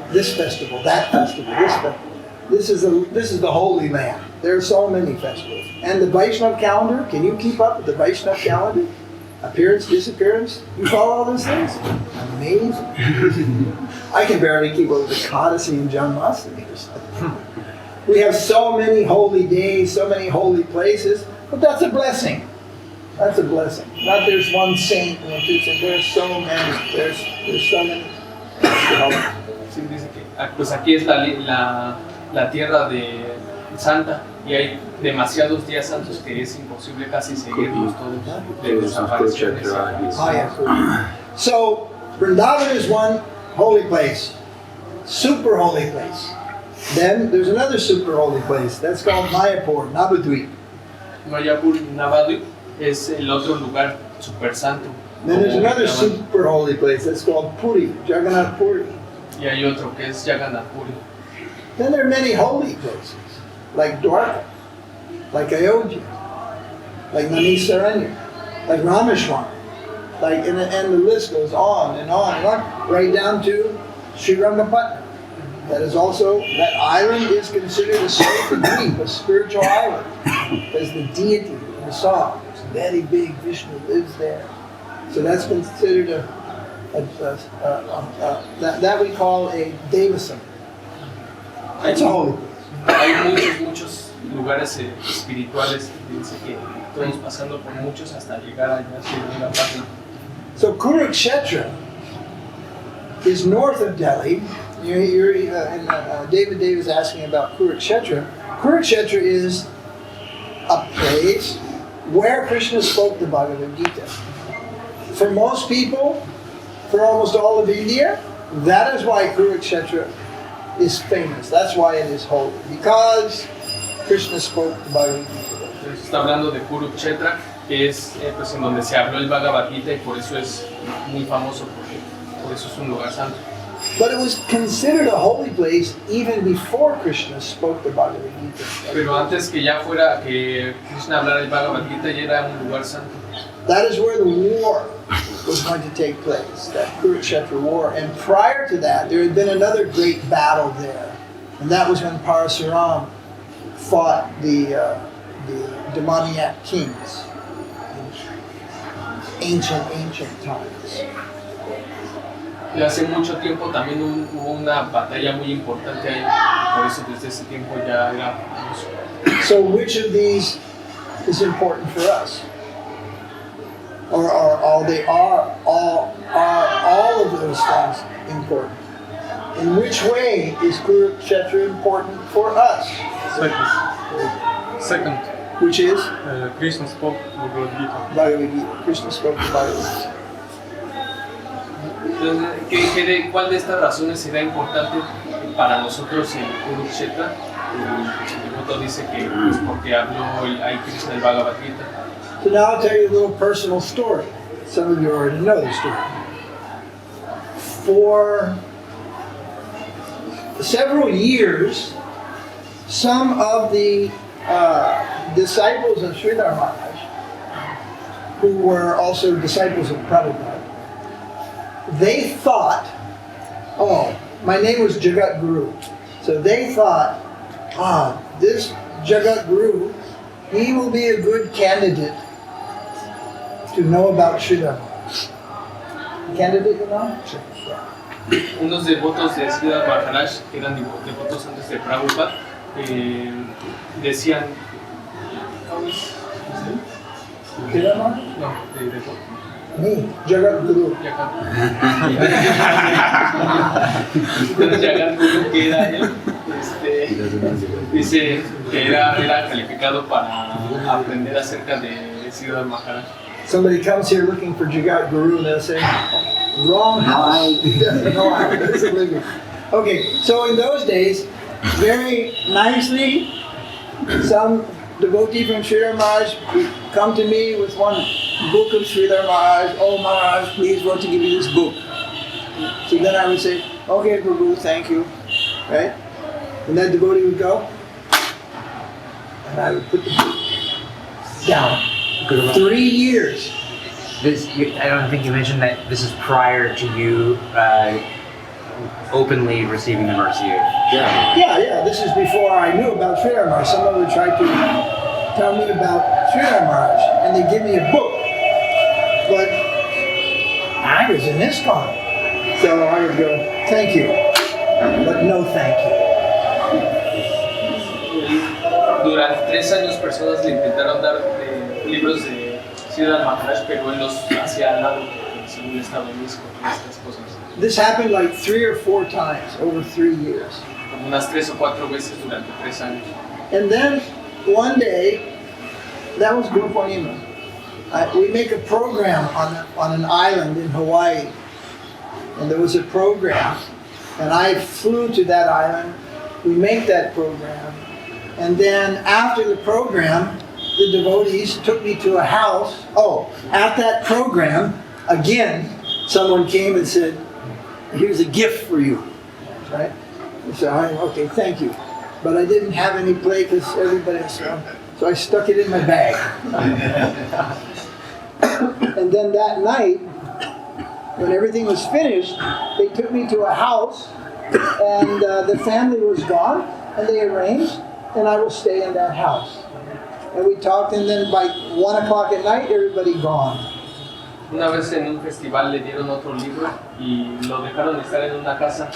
This festival, that festival, this festival. This is the Holy Land. There are so many festivals. And the Vaishnava calendar, can you keep up with the Vaishnava calendar? Appearance, disappearance, you follow all those things? Amazing. I can barely keep up with the Kadasi and Janmashtami. We have so many holy days, so many holy places, but that's a blessing. That's a blessing. Not there's one saint, there's so many. There's so many. Sí, dice que pues aquí es la tierra de santa y hay demasiados días santos que es imposible casi seguirlos todos de desapariciones. So Vṛndāvana is one holy place, super holy place. Then there's another super holy place. That's called Mayapur, Navadvip. Mayapur, Navadvip es el otro lugar super santo. Then there's another super holy place. That's called Puri, Jagannātha Purī. Y hay otro que es Jagannātha Purī. Then there are many holy places, like Dwarka, like Ayodhya, like Nanisaranya, like Rameshwaram, and the list goes on and on and on, right down to Śrīrangapatna. That island is considered a sacred dweep, a spiritual island, because the deity, the saw, is very big. Vishnu lives there, so that's considered that we call a devasam. It's a holy place. Hay muchos lugares espirituales, dice que estamos pasando por muchos hasta llegar allá a Vṛndāvana. So Kurukṣetra is north of Delhi. David was asking about Kurukṣetra. Kurukṣetra is a place where Krishna spoke the Bhagavad Gita. For most people, for almost all of India, that is why Kurukṣetra is famous. That's why it is holy. Because Krishna spoke the Bhagavad Gita. Está hablando de Kurukṣetra, que es pues, en donde se habló el Bhagavad Gita y por eso es muy famoso, porque por eso es un lugar santo. But it was considered a holy place even before Krishna spoke the Bhagavad Gita. Pero antes que ya fuera que Krishna hablara el Bhagavad Gita, ya era un lugar santo. That is where the war was going to take place, that Kurukṣetra war. And prior to that, there had been another great battle there. And that was when Parasuram fought the demoniac kings in ancient times. Y hace mucho tiempo también hubo una batalla muy importante ahí, por eso desde ese tiempo ya era famoso. So which of these is important for us? Or are all of those things important? In which way is Kurukṣetra important for us? Second, Which is Krishna spoke Bhagavad Gita. Bhagavad Gita. Krishna spoke the Bhagavad Gita. Entonces, ¿cuál de estas razones será importante para nosotros en Kurukṣetra? El devoto dice que pues porque habló ahí Krishna el Bhagavad Gita. So now I'll tell you a little personal story. Some of you already know the story. For several years, some of the disciples of Śrīla Mahārāja, who were also disciples of Prabhupada, they thought, oh, my name was Jagat Guru. So they thought, this Jagat Guru, he will be a good candidate to know about Śrīla Mahārāja. Candidate, you know? Unos devotos de Śrīla Mahārāja, que eran devotos antes de Prabhupada, decían, Śrīla Mahārāja? no, de devoto. Me, Jagat Guru. Jagat Guru, que era él, dice que era calificado para aprender acerca de Śrīla Mahārāja. Somebody comes here looking for Jagat Guru and they'll say, wrong house. No, I doesn't live here. Okay, so in those days, very nicely, some devotee from Śrīla Mahārāja would come to me with one book of Śrīla Mahārāja. Oh Mahārāja, please want to give you this book. So then I would say, okay Prabhu, thank you. Right? And that devotee would go, and I would put the book down. 3 years. I don't think you mentioned that this is prior to you openly receiving the mercy. Yeah, this is before I knew about Śrīla Mahārāja. Someone would try to tell me about Śrīla Mahārāja, and they'd give me a book. But I was in ISKCON. So I would go, thank you, but no thank you. Durante 3 años personas le intentaron dar libros de Śrīla Mahārāja, pero él los hacía al lado, según estaba en estas cosas. This happened like 3 or 4 times over 3 years. Como unas 3 o 4 veces durante 3 años. And then one day, that was Guru Purnima. We make a program on an island in Hawaii. And there was a program. And I flew to that island. We make that program. And then after the program, the devotees took me to a house. Oh, at that program, again, someone came and said, here's a gift for you. Right? I said, okay, thank you. But I didn't have any play because everybody else, so I stuck it in my bag. And then that night, when everything was finished, they took me to a house, and the family was gone, and they arranged, and I will stay in that house. And we talked, and then by 1 o'clock at night, everybody gone. Una vez en un festival le dieron otro libro y lo dejaron estar en una casa.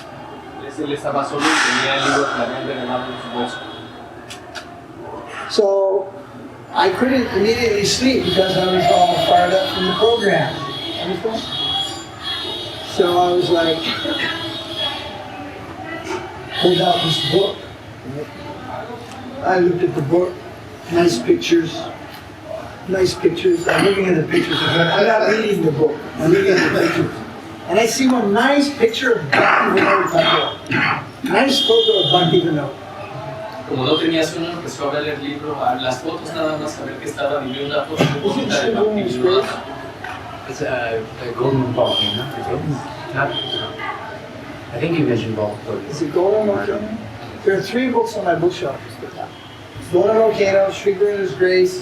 Entonces él estaba solo y tenía el libro que le habían regalado en su bolso. So I couldn't immediately sleep because I was all fired up from the program. Understand? So I was like, pulled out this book. I looked at the book, nice pictures. Nice pictures. I'm looking at the pictures. I'm not reading the book. I'm looking at the pictures. And I see one nice picture of Bhakti-Vinod Thakur. Nice photo of Bhakti-Vinod. Como no tenía sueño, empezó a ver el libro, a las fotos nada más, a ver qué estaba, y vio una foto muy bonita de Bhakti-Vinod. It's a golden volcano. Not, I think you mentioned both. Is it Golden Volcano? There are 3 books on my bookshelf. Golden Volcano, Sri Guru's Grace,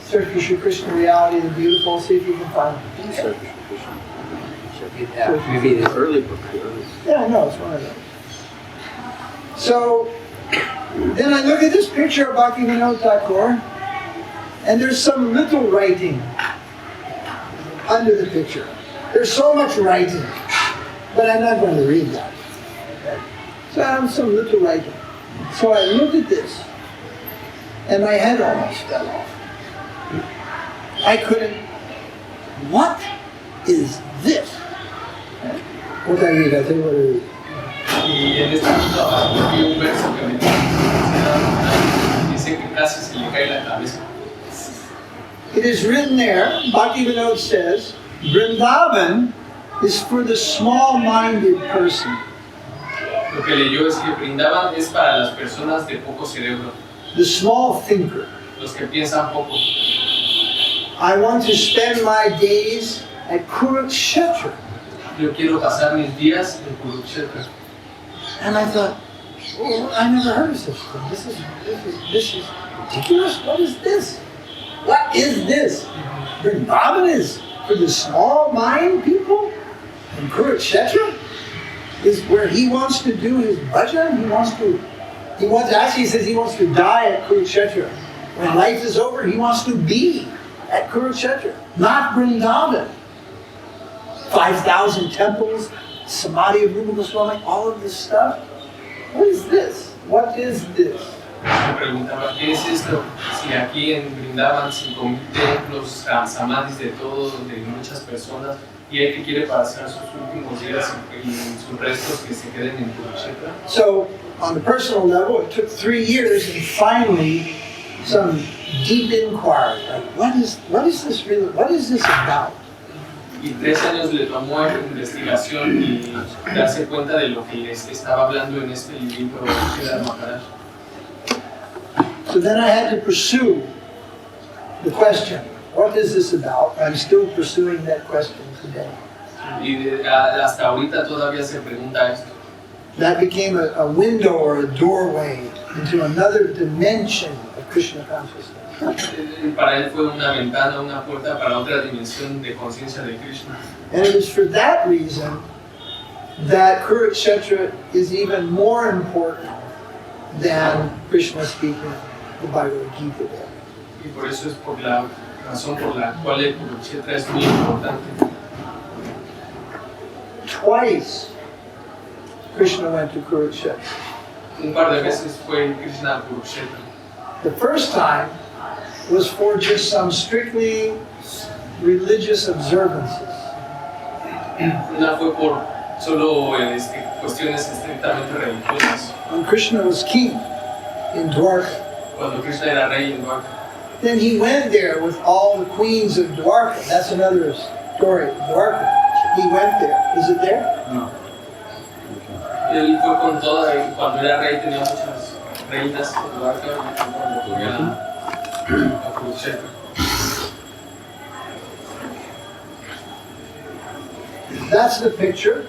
Search for Sri Krishna Reality, the Beautiful. See if you can find it. Maybe the Early book. Yeah, I know, it's one of them. So, then I look at this picture of Bhakti-Vinod Thakur, and there's some little writing under the picture. There's so much writing, but I'm not going to read that. Okay? So I have some little writing. So I looked at this, and my head almost fell off. I couldn't. What is this? What did I read? I'll tell you what I read. Y en este punto había un verso que me dice que casi se le cae la cabeza. It is written there, Bhakti-Vinod says, Vṛndāvana is for the small-minded person. Lo que leyó es que Vṛndāvana es para las personas de poco cerebro, The small thinker. los que piensan poco. I want to spend my days at Kurukṣetra. Yo quiero pasar mis días en Kurukṣetra. And I thought, oh, I never heard of such a thing. This is ridiculous. What is this? What is this? Vṛndāvana is for the small mind people? And Kurukṣetra is where he wants to do his bhajan. He says he wants to die at Kurukṣetra. When life is over, he wants to be at Kurukṣetra, not Vṛndāvana. 5,000 temples, Samadhi of Rupa Goswami, all of this stuff. What is this? What is this? Me preguntaba, ¿qué es esto? Si aquí en Vṛndāvana 5,000 templos, samadhis de todo, de muchas personas, y hay que quiere pasar sus últimos días y sus restos que se queden en Kurukṣetra. So, on the personal level, it took 3 years, and finally, some deep inquiry. Like, what is this really? What is this about? Y 3 años le tomó investigación y darse cuenta de lo que les estaba hablando en este libro de Mahārāja. So then I had to pursue the question, what is this about? I'm still pursuing that question today. Y hasta ahorita todavía se pregunta esto. That became a window or a doorway into another dimension of Krishna consciousness. Para él fue una ventana, una puerta para otra dimensión de conciencia de Krishna. And it is for that reason that Kurukṣetra is even more important than Krishna speaking the Bhagavad Gita there. Y por eso es por la razón por la cual el Kurukṣetra es muy importante. Twice Krishna went to Kurukṣetra. Un par de veces fue Krishna a Kurukṣetra. The first time was for just some strictly religious observances. Una fue por solo cuestiones estrictamente religiosas. When Krishna was king in Dwarka, Cuando Krishna era rey en Dwarka. then he went there with all the queens of Dwarka. That's another story, Dwarka. He went there. Is it there? No. Él fue con toda, cuando era rey tenía muchas reinas en Dwarka y cuando fue a Kurukṣetra. That's the picture.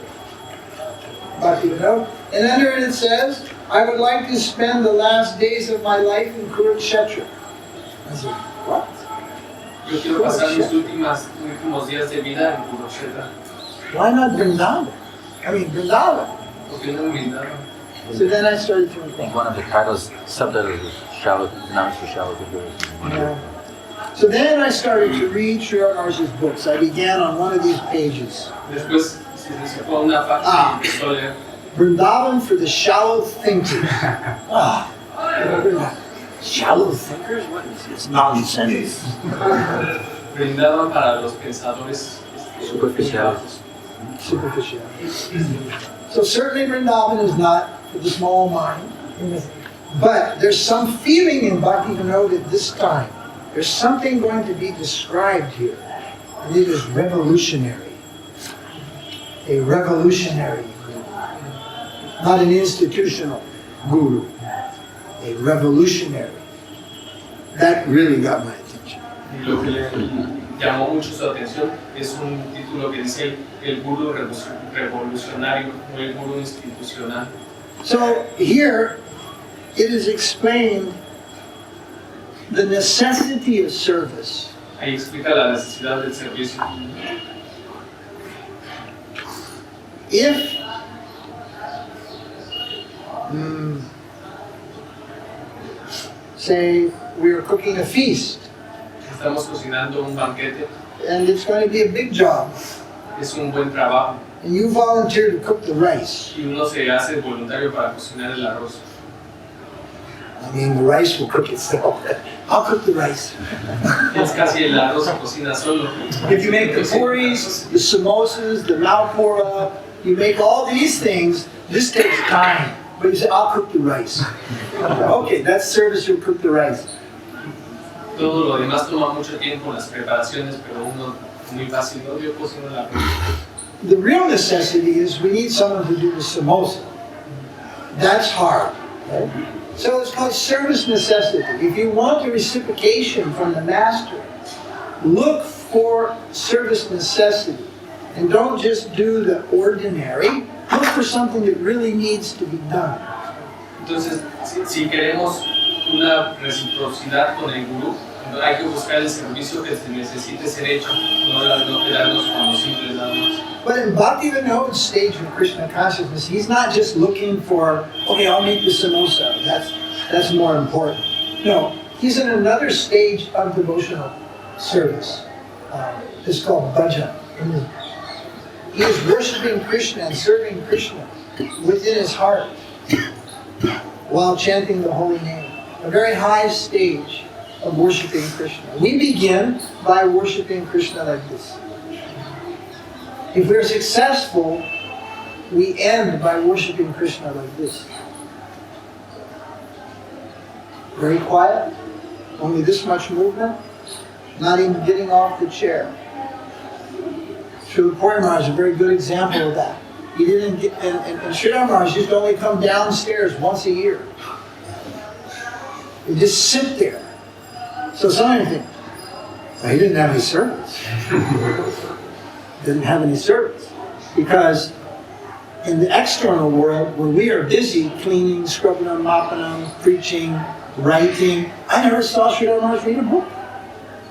Bhakti-Vinod. And under it says, I would like to spend the last days of my life in Kurukṣetra. I said, what? Yo quiero pasar mis últimos días de vida en Kurukṣetra. Why not Vṛndāvana? I mean, Vṛndāvana. Porque no Vṛndāvana. So then I started to think. One of the titles, subtitles is Shallow, announced for Shallow Figures. Yeah. So then I started to read Śrīla Narasiṅgha's books. I began on one of these pages. Después se fue a una página y empezó a leer. Vṛndāvana for the shallow thinkers. Shallow thinkers? What is this nonsense? Vṛndāvana para los pensadores Superficiales. Superficial. So certainly Vṛndāvana is not for the small mind. But there's some feeling in Bhakti-Vinod at this time. There's something going to be described here. And it is revolutionary. A revolutionary guru. Not an institutional guru. A revolutionary. That really got my attention. Y lo que le llamó mucho su atención es un título que dice el gurú revolucionario, no el gurú institucional. So here it is explained the necessity of service. Ahí explica la necesidad del servicio. If say we are cooking a feast Estamos cocinando un banquete, and it's going to be a big job es un buen trabajo and you volunteer to cook the rice, y uno se hace voluntario para cocinar el arroz. I mean the rice will cook itself. I'll cook the rice. Es casi el arroz se cocina solo. If you make the puris, the samosas, the malpura, you make all these things, this takes time. But you say, I'll cook the rice. Okay, that's service, you'll cook the rice. Todo lo demás toma mucho tiempo, las preparaciones, pero uno muy fácil, no, yo cocino el arroz. The real necessity is we need someone to do the samosa. That's hard. Right? So it's called service necessity. If you want a reciprocation from the master, look for service necessity. And don't just do the ordinary. Look for something that really needs to be done. Entonces, si queremos una reciprocidad con el gurú, hay que buscar el servicio que se necesite ser hecho, no quedarnos con lo simple nada más. But in Bhakti-Vinod's stage of Krishna consciousness, he's not just looking for, okay, I'll make the samosa. That's more important. No, he's in another stage of devotional service. It's called bhajan. He is worshiping Krishna and serving Krishna within his heart while chanting the holy name. A very high stage of worshiping Krishna. We begin by worshiping Krishna like this. If we're successful, we end by worshiping Krishna like this. Very quiet, only this much movement, not even getting off the chair. Śrīla Purī is a very good example of that. He didn't get, and Śrīla Maharaj used to only come downstairs once a year. He'd just sit there. So somebody think, well, he didn't have any service. Didn't have any service. Because in the external world, where we are busy cleaning, scrubbing, mopping, preaching, writing, I never saw Śrīla Maharaj read a book.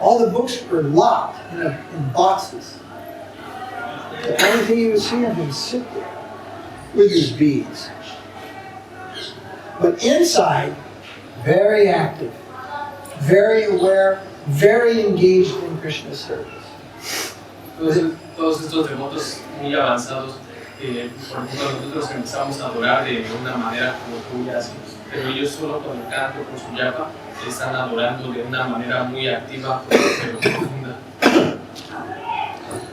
All the books were locked in boxes. The only thing you would see of him sit there with his beads. But inside, very active, very aware, very engaged in Krishna's service. Entonces, todos estos devotos muy avanzados, por ejemplo, nosotros empezamos a adorar de una manera como tú ya haces, pero ellos solo con el canto, con su yapa, están adorando de una manera muy activa, pero profunda.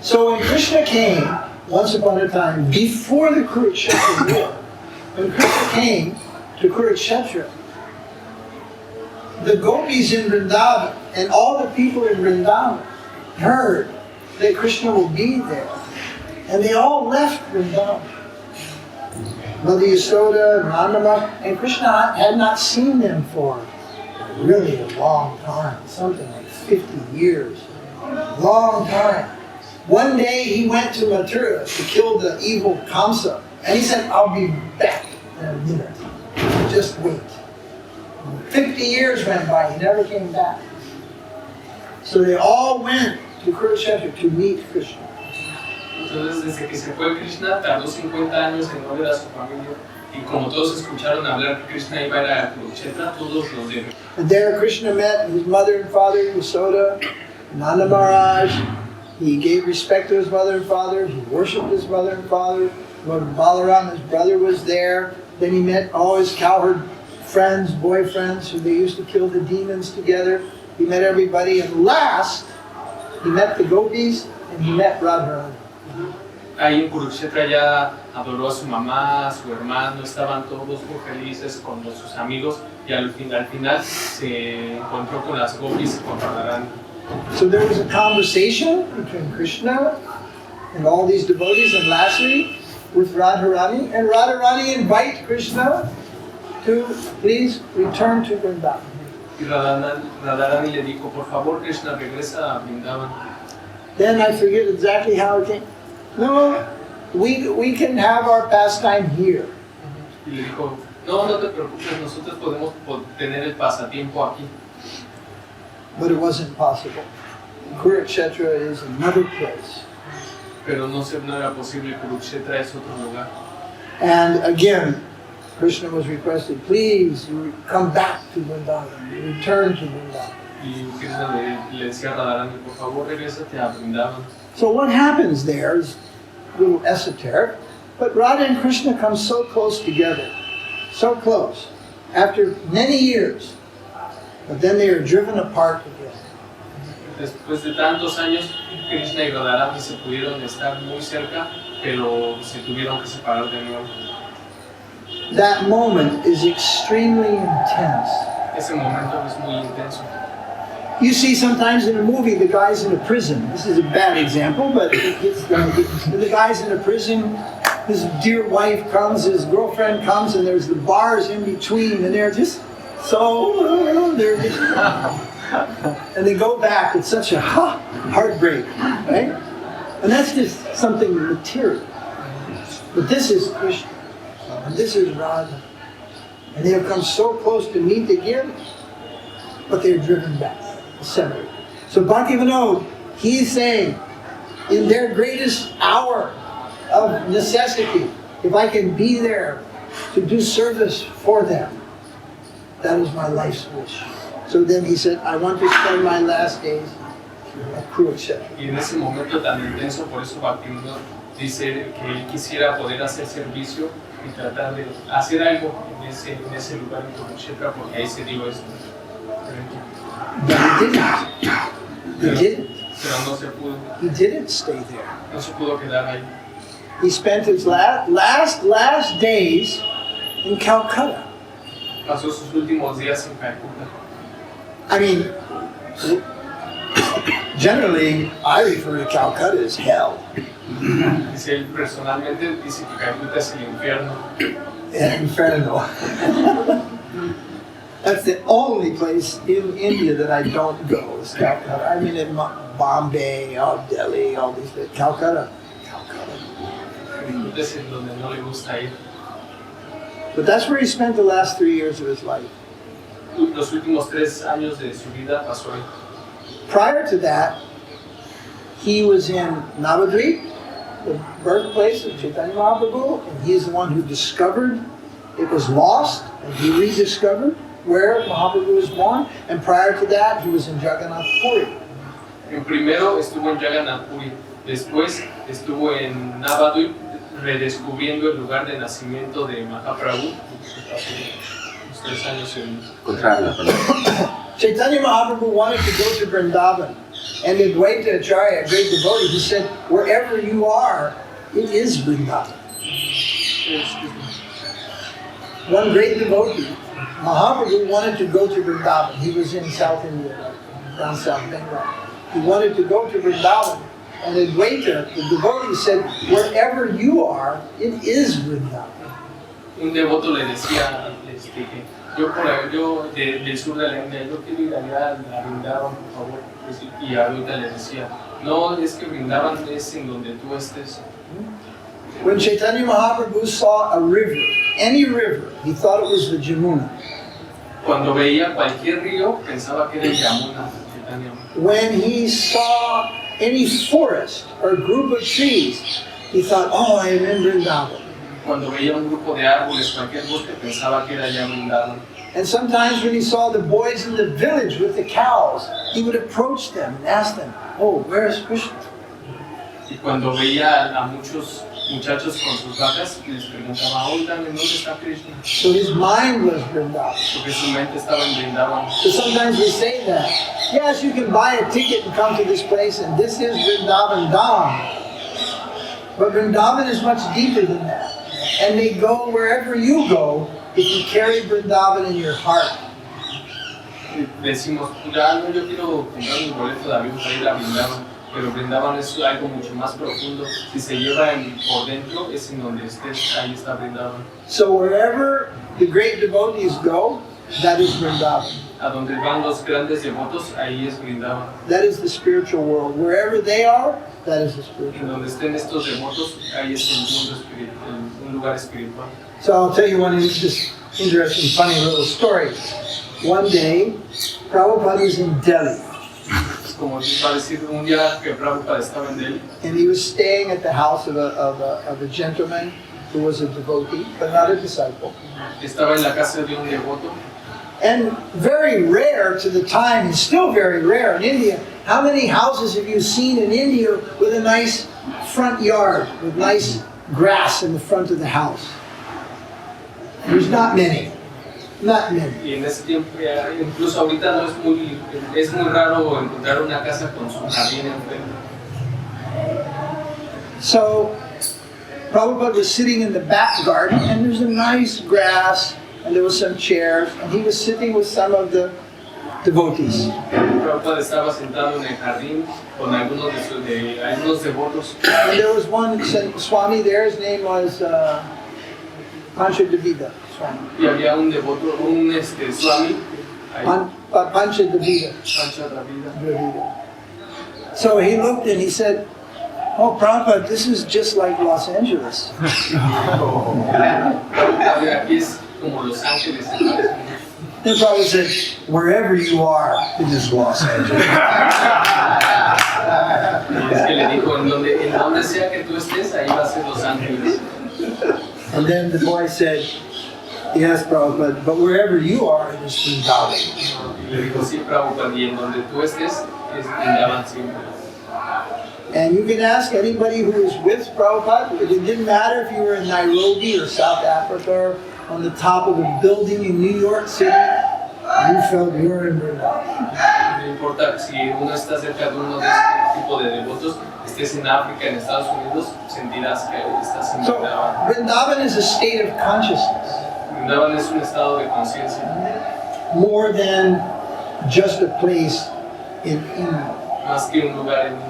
So when Krishna came, once upon a time, before the Kurukṣetra war, when Krishna came to Kurukṣetra, the gopis in Vṛndāvana and all the people in Vṛndāvana heard that Krishna will be there. And they all left Vṛndāvana. Mother Yasoda, Nandama, and Krishna had not seen them for really a long time, something like 50 years. Long time. One day he went to Mathura to kill the evil Kamsa, and he said, I'll be back in a minute. Just wait. 50 years went by, he never came back. So they all went to Kurukṣetra to meet Krishna. Entonces, desde que se fue Krishna, tardó 50 años en no ver a su familia. Y como todos escucharon hablar que Krishna iba a ir a Kurukṣetra, todos los de... And there Krishna met his mother and father, Yasoda, Nanda Maharaj. He gave respect to his mother and father. He worshipped his mother and father. Well, Balarama's brother was there. Then he met all his cowherd friends, boyfriends, who they used to kill the demons together. He met everybody, and last, he met the gopis, and he met Radharani. Ahí en Kurukṣetra ya adoró a su mamá, a su hermano, estaban todos muy felices con sus amigos y al final se encontró con las gopis y con Radharani. So there was a conversation between Krishna and all these devotees, and lastly with Radharani, and Radharani invited Krishna to please return to Vṛndāvana. Y Radharani le dijo, por favor Krishna, regresa a Vṛndāvana. Then I forget exactly how it came. No, we can have our pastime here. Y le dijo, no, no te preocupes, nosotros podemos tener el pasatiempo aquí. But it wasn't possible. Kurukṣetra is another place. Pero no era posible, Kurukṣetra es otro lugar. And again, Krishna was requested, please come back to Vṛndāvana, return to Vṛndāvana. Y Krishna le decía a Radharani, por favor, regrésate a Vṛndāvana. So what happens there is a little esoteric, but Radha and Krishna come so close together, so close, after many years, but then they are driven apart again. Después de tantos años, Krishna y Radharani se pudieron estar muy cerca, pero se tuvieron que separar de nuevo. That moment is extremely intense. Ese momento es muy intenso. You see sometimes in a movie the guy's in a prison. This is a bad example, but the guy's in a prison, his dear wife comes, his girlfriend comes, and there's the bars in between, and they're just so, and they go back. It's such a heartbreak, right? And that's just something material. But this is Krishna, and this is Radha. And they have come so close to meet again, but they're driven back, separated. So Bhaktivinoda, he's saying, in their greatest hour of necessity, if I can be there to do service for them, that is my life's wish. So then he said, I want to spend my last days at Kurukṣetra. Y en ese momento tan intenso, por eso Bhaktivinoda dice que él quisiera poder hacer servicio y tratar de hacer algo en ese lugar en Kurukṣetra, porque ahí se dio esto. But he didn't. He didn't. Pero no se pudo. He didn't stay there. No se pudo quedar ahí. He spent his last days in Calcutta. Pasó sus últimos días en Calcuta. I mean, generally, I refer to Calcutta as hell. Dice él personalmente, dice que Calcuta es el infierno. Inferno. That's the only place in India that I don't go, is Calcutta. I mean, in Bombay, Delhi, all these places. Calcutta. Es en donde no le gusta ir. But that's where he spent the last 3 years of his life. Los últimos 3 años de su vida pasó ahí. Prior to that, he was in Navadvip, the birthplace of Chaitanya Mahaprabhu, and he is the one who discovered it was lost, and he rediscovered where Mahaprabhu was born. And prior to that, he was in Jagannātha Purī. En primero estuvo en Jagannātha Purī, después estuvo en Navadvip, redescubriendo el lugar de nacimiento de Mahāprabhu. Los 3 años en Contrario, Chaitanya Mahaprabhu wanted to go to Vṛndāvana, and Advaita Acharya, a great devotee, he said, wherever you are, it is Vṛndāvana. One great devotee, Mahaprabhu, wanted to go to Vṛndāvana. He was in South India, down South Bengal. He wanted to go to Vṛndāvana, and Advaita, the devotee, said, wherever you are, it is Vṛndāvana. Un devoto le decía que yo del sur de la India, yo quiero ir allá a Vṛndāvana, por favor. Y ahorita le decía, no, es que Vṛndāvana es en donde tú estés. When Chaitanya Mahaprabhu saw a river, any river, he thought it was the Jamuna. Cuando veía cualquier río, pensaba que era el Yamuna, Chaitanya. When he saw any forest or group of trees, he thought, oh, I am in Vṛndāvana. Cuando veía un grupo de árboles, cualquier bosque, pensaba que era ya Vṛndāvana. And sometimes when he saw the boys in the village with the cows, he would approach them and ask them, oh, where is Krishna? Y cuando veía a muchos muchachos con sus vacas y les preguntaba, oigan, ¿en dónde está Krishna? So his mind was Vṛndāvana. Porque su mente estaba en Vṛndāvana. So sometimes we say that. Yes, you can buy a ticket and come to this place, and this is Vṛndāvana Dham. But Vṛndāvana is much deeper than that. And they go wherever you go if you carry Vṛndāvana in your heart. Decimos, ya no, yo quiero comprar mi boleto de avión para ir a Vṛndāvana, pero Vṛndāvana es algo mucho más profundo. Si se lleva por dentro, es en donde estés, ahí está Vṛndāvana. So wherever the great devotees go, that is Vṛndāvana. A donde van los grandes devotos, ahí es Vṛndāvana. That is the spiritual world. Wherever they are, that is the En spiritual world. donde estén estos devotos, ahí es el mundo espiritual, un lugar espiritual. So I'll tell you one just interesting, funny little story. One day, Prabhupada was in Delhi, Como va a decir, un día que Prabhupada estaba en Delhi, and he was staying at the house of a gentleman who was a devotee, but not a disciple. estaba en la casa de un devoto. And very rare to the time, and still very rare in India. How many houses have you seen in India with a nice front yard, with nice grass in the front of the house? There's not many. Not many. Y en ese tiempo, incluso ahorita no es muy raro encontrar una casa con su jardín enfrente. So, Prabhupada was sitting in the back garden, and there's a nice grass, and there was some chairs, and he was sitting with some of the devotees. Prabhupada estaba sentado en el jardín con algunos algunos devotos. And there was one Swami there, his name was Panchadevita Swami. Y había un devoto, un Swami, ahí, Panchadevita. Panchadevita. So he looked and he said, "Oh, Prabhupada, this is just like Los Angeles." Aquí es como Los Ángeles. Then Prabhupada said, "Wherever you are, it is Los Angeles." Y es que le dijo, en donde sea que tú estés, ahí va a ser Los Ángeles. And then the boy said, "Yes, Prabhupada, but wherever you are, it is Vṛndāvana." Y le dijo, sí, Prabhupada, y en donde tú estés, es Vṛndāvana siempre. And you can ask anybody who was with Prabhupada. It didn't matter if you were in Nairobi or South Africa or on the top of a building in New York City, you felt you were in Vṛndāvana. No importa si uno está cerca de uno de este tipo de devotos, estés en África, en Estados Unidos, sentirás que estás en So, Vṛndāvana. Vṛndāvana is a state of consciousness, Vṛndāvana es un estado de conciencia, more than just a place in India. más que un lugar en India.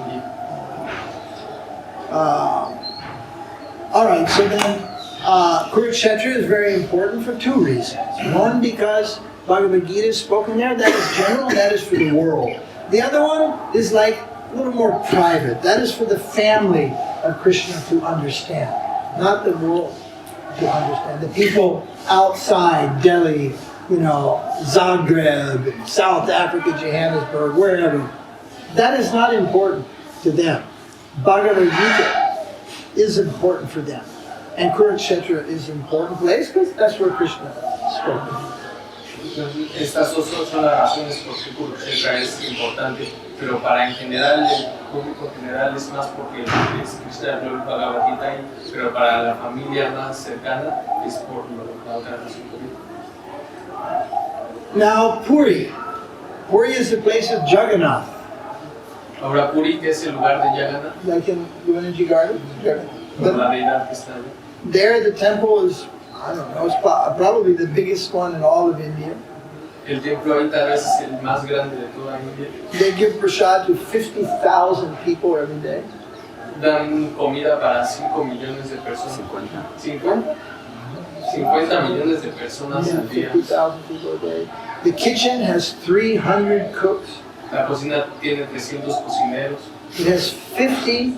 All right, so then Kurukṣetra is very important for two reasons. One, because Bhagavad Gita is spoken there, that is general, that is for the world. The other one is like a little more private, that is for the family of Krishna to understand, not the world to understand. The people outside Delhi, Zagreb, South Africa, Johannesburg, wherever, that is not important to them. Bhagavad Gita is important for them. And Kurukṣetra is an important place because that's where Krishna spoke. Estas dos son las razones por qué Kurukṣetra es importante, pero para en general, el público general es más porque Krishna habló el Bhagavad Gita, pero para la familia más cercana es por la otra razón. Now Puri. Puri is the place of Jagannātha. Ahora Puri, que es el lugar de Jagannātha, Like in Guvanji Garden. la deidad que está ahí. There the temple is, I don't know, it's probably the biggest one in all of India. El templo ahí tal vez es el más grande de toda India. They give prasad to 50,000 people every day. Dan comida para 5 millones de personas. 50 millones de personas al día. 50,000 people a day. The kitchen has 300 cooks. La cocina tiene 300 cocineros. It has 50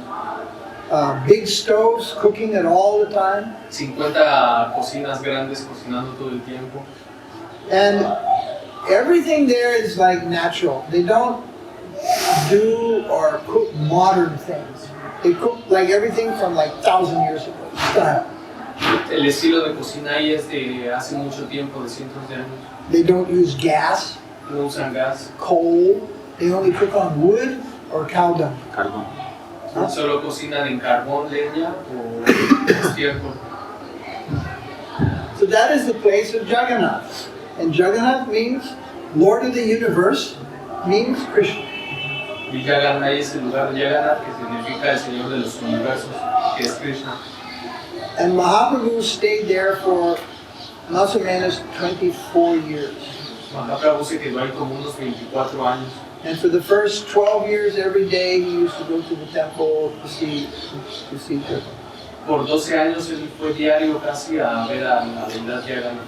big stoves cooking it all the time. 50 cocinas grandes cocinando todo el tiempo. And everything there is like natural. They don't do or cook modern things. They cook like everything from like 1,000 years ago style. El estilo de cocina ahí es de hace mucho tiempo, de cientos de años. They don't use gas, No usan gas, coal. They only cook on wood or cow dung. Carbón. ¿Solo cocinan en carbón, leña o estiércol? So that is the place of Jagannāth. And Jagannāth means Lord of the universe, means Krishna. Y Jagannāth es el lugar de Jagannāth, que significa el Señor de los universos, que es Krishna. And Mahāprabhu stayed there for más o menos 24 years. Mahāprabhu se quedó ahí como unos 24 años. And for the first 12 years, every day he used to go to the temple to see Krishna. Por 12 años él fue diario casi a ver a la deidad Jagannāth.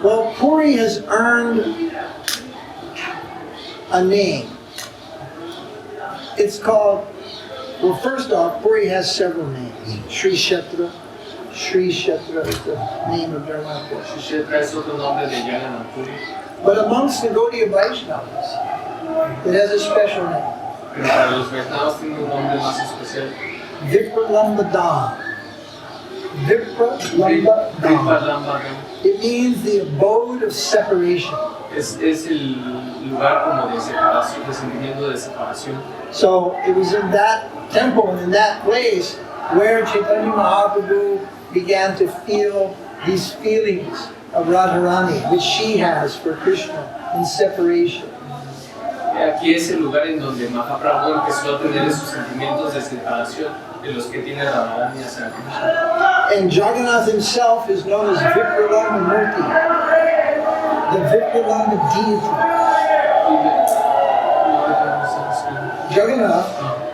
Well, Puri has earned a name. It's called, well, first off, Puri has several names. Śrīla is the name of Jagannāth Purī. Kurukṣetra es otro nombre de Jagannātha Purī. But amongst the Gauḍīya Vaiṣṇavas, it has a special name. Pero para los Vṛndāvanas tiene un nombre más especial. Vṛndāvana. Vṛndāvana. It means the abode of separation. Es el lugar como de separación, de sentimiento de separación. So it was in that temple and in that place where Chaitanya Mahaprabhu began to feel these feelings of Radharani, which she has for Krishna in separation. Aquí es el lugar en donde Mahāprabhu empezó a tener esos sentimientos de separación de los que tiene Rādhā-Dāmodara Mandira. And Jagannāth himself is known as Vṛndāvana Murti, the Vṛndāvana deity. Jagannāth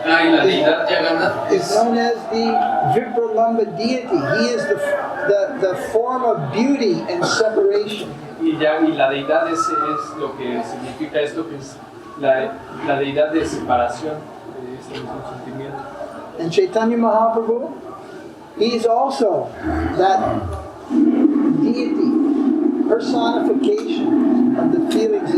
Y la deidad Jagannāth is known as the Vṛndāvana deity. He is the form of beauty and separation. y la deidad es lo que significa esto, que es la deidad de separación de este mismo sentimiento. And Chaitanya Mahaprabhu, he is also that deity, personification of the feelings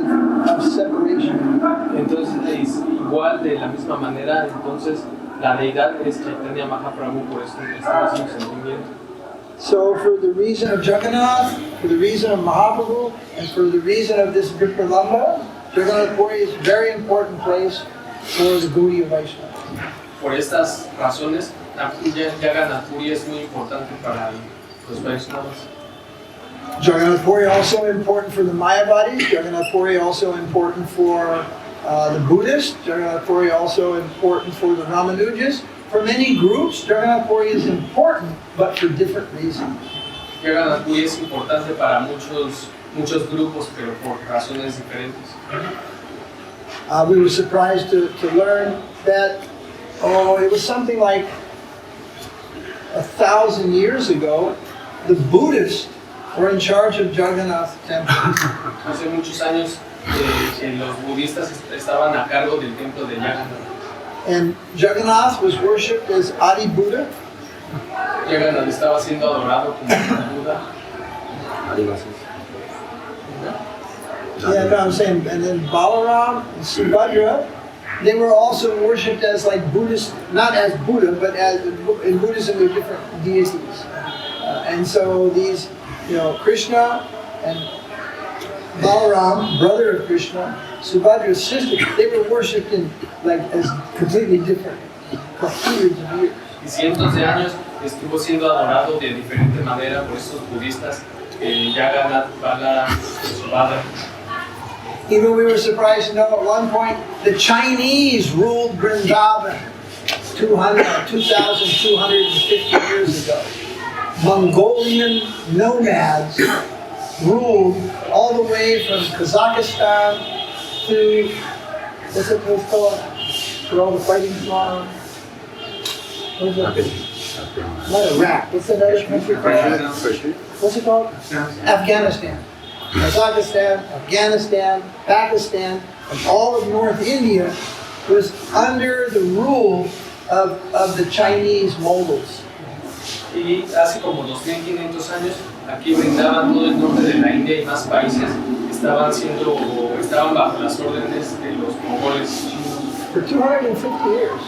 of separation. Entonces es igual, de la misma manera, entonces la deidad es Chaitanya Mahaprabhu, por eso este mismo sentimiento. So for the reason of Jagannāth, for the reason of Mahaprabhu, and for the reason of this Vṛndāvana, Jagannātha Purī is a very important place for the Gauḍīya Vaiṣṇava. Por estas razones, Jagannātha Purī es muy importante para los Vaishnavas. Jagannātha Purī also important for the Mayavadis. Jagannātha Purī also important for the Buddhists. Jagannātha Purī also important for the Ramanujas. For many groups, Jagannātha Purī is important, but for different reasons. Jagannātha Purī es importante para muchos grupos, pero por razones diferentes. We were surprised to learn that, it was something like 1,000 years ago, the Buddhists were in charge of Jagannāth temple. Hace muchos años los budistas estaban a cargo del templo de Jagannāth. And Jagannāth was worshipped as Adi Buddha. Jagannāth estaba siendo adorado como Buda. Yeah, no, I'm saying, and then Balaram and Subhadra, they were also worshipped as like Buddhist, not as Buddha, but as in Buddhism they're different deities. And so these, Krishna and Balaram, brother of Krishna, Subhadra's sister, they were worshipped in as completely different for hundreds of years. Y cientos de años estuvo siendo adorado de diferente manera por estos budistas, Jagannāth, Balaram, Subhadra. Even we were surprised to know at one point the Chinese ruled Vṛndāvana 2,250 years ago. Mongolian nomads ruled all the way from Kazakhstan to, what's it called? Where all the fighting's going on? What is it? Not Iraq. What's that other country called? What's it called? Afghanistan. Kazakhstan, Afghanistan, Pakistan, and all of North India was under the rule of the Chinese Mongols. Y hace como 2,500 años, aquí Vṛndāvana, todo el norte de la India y más países estaban bajo las órdenes de los mongoles chinos. For 250 years.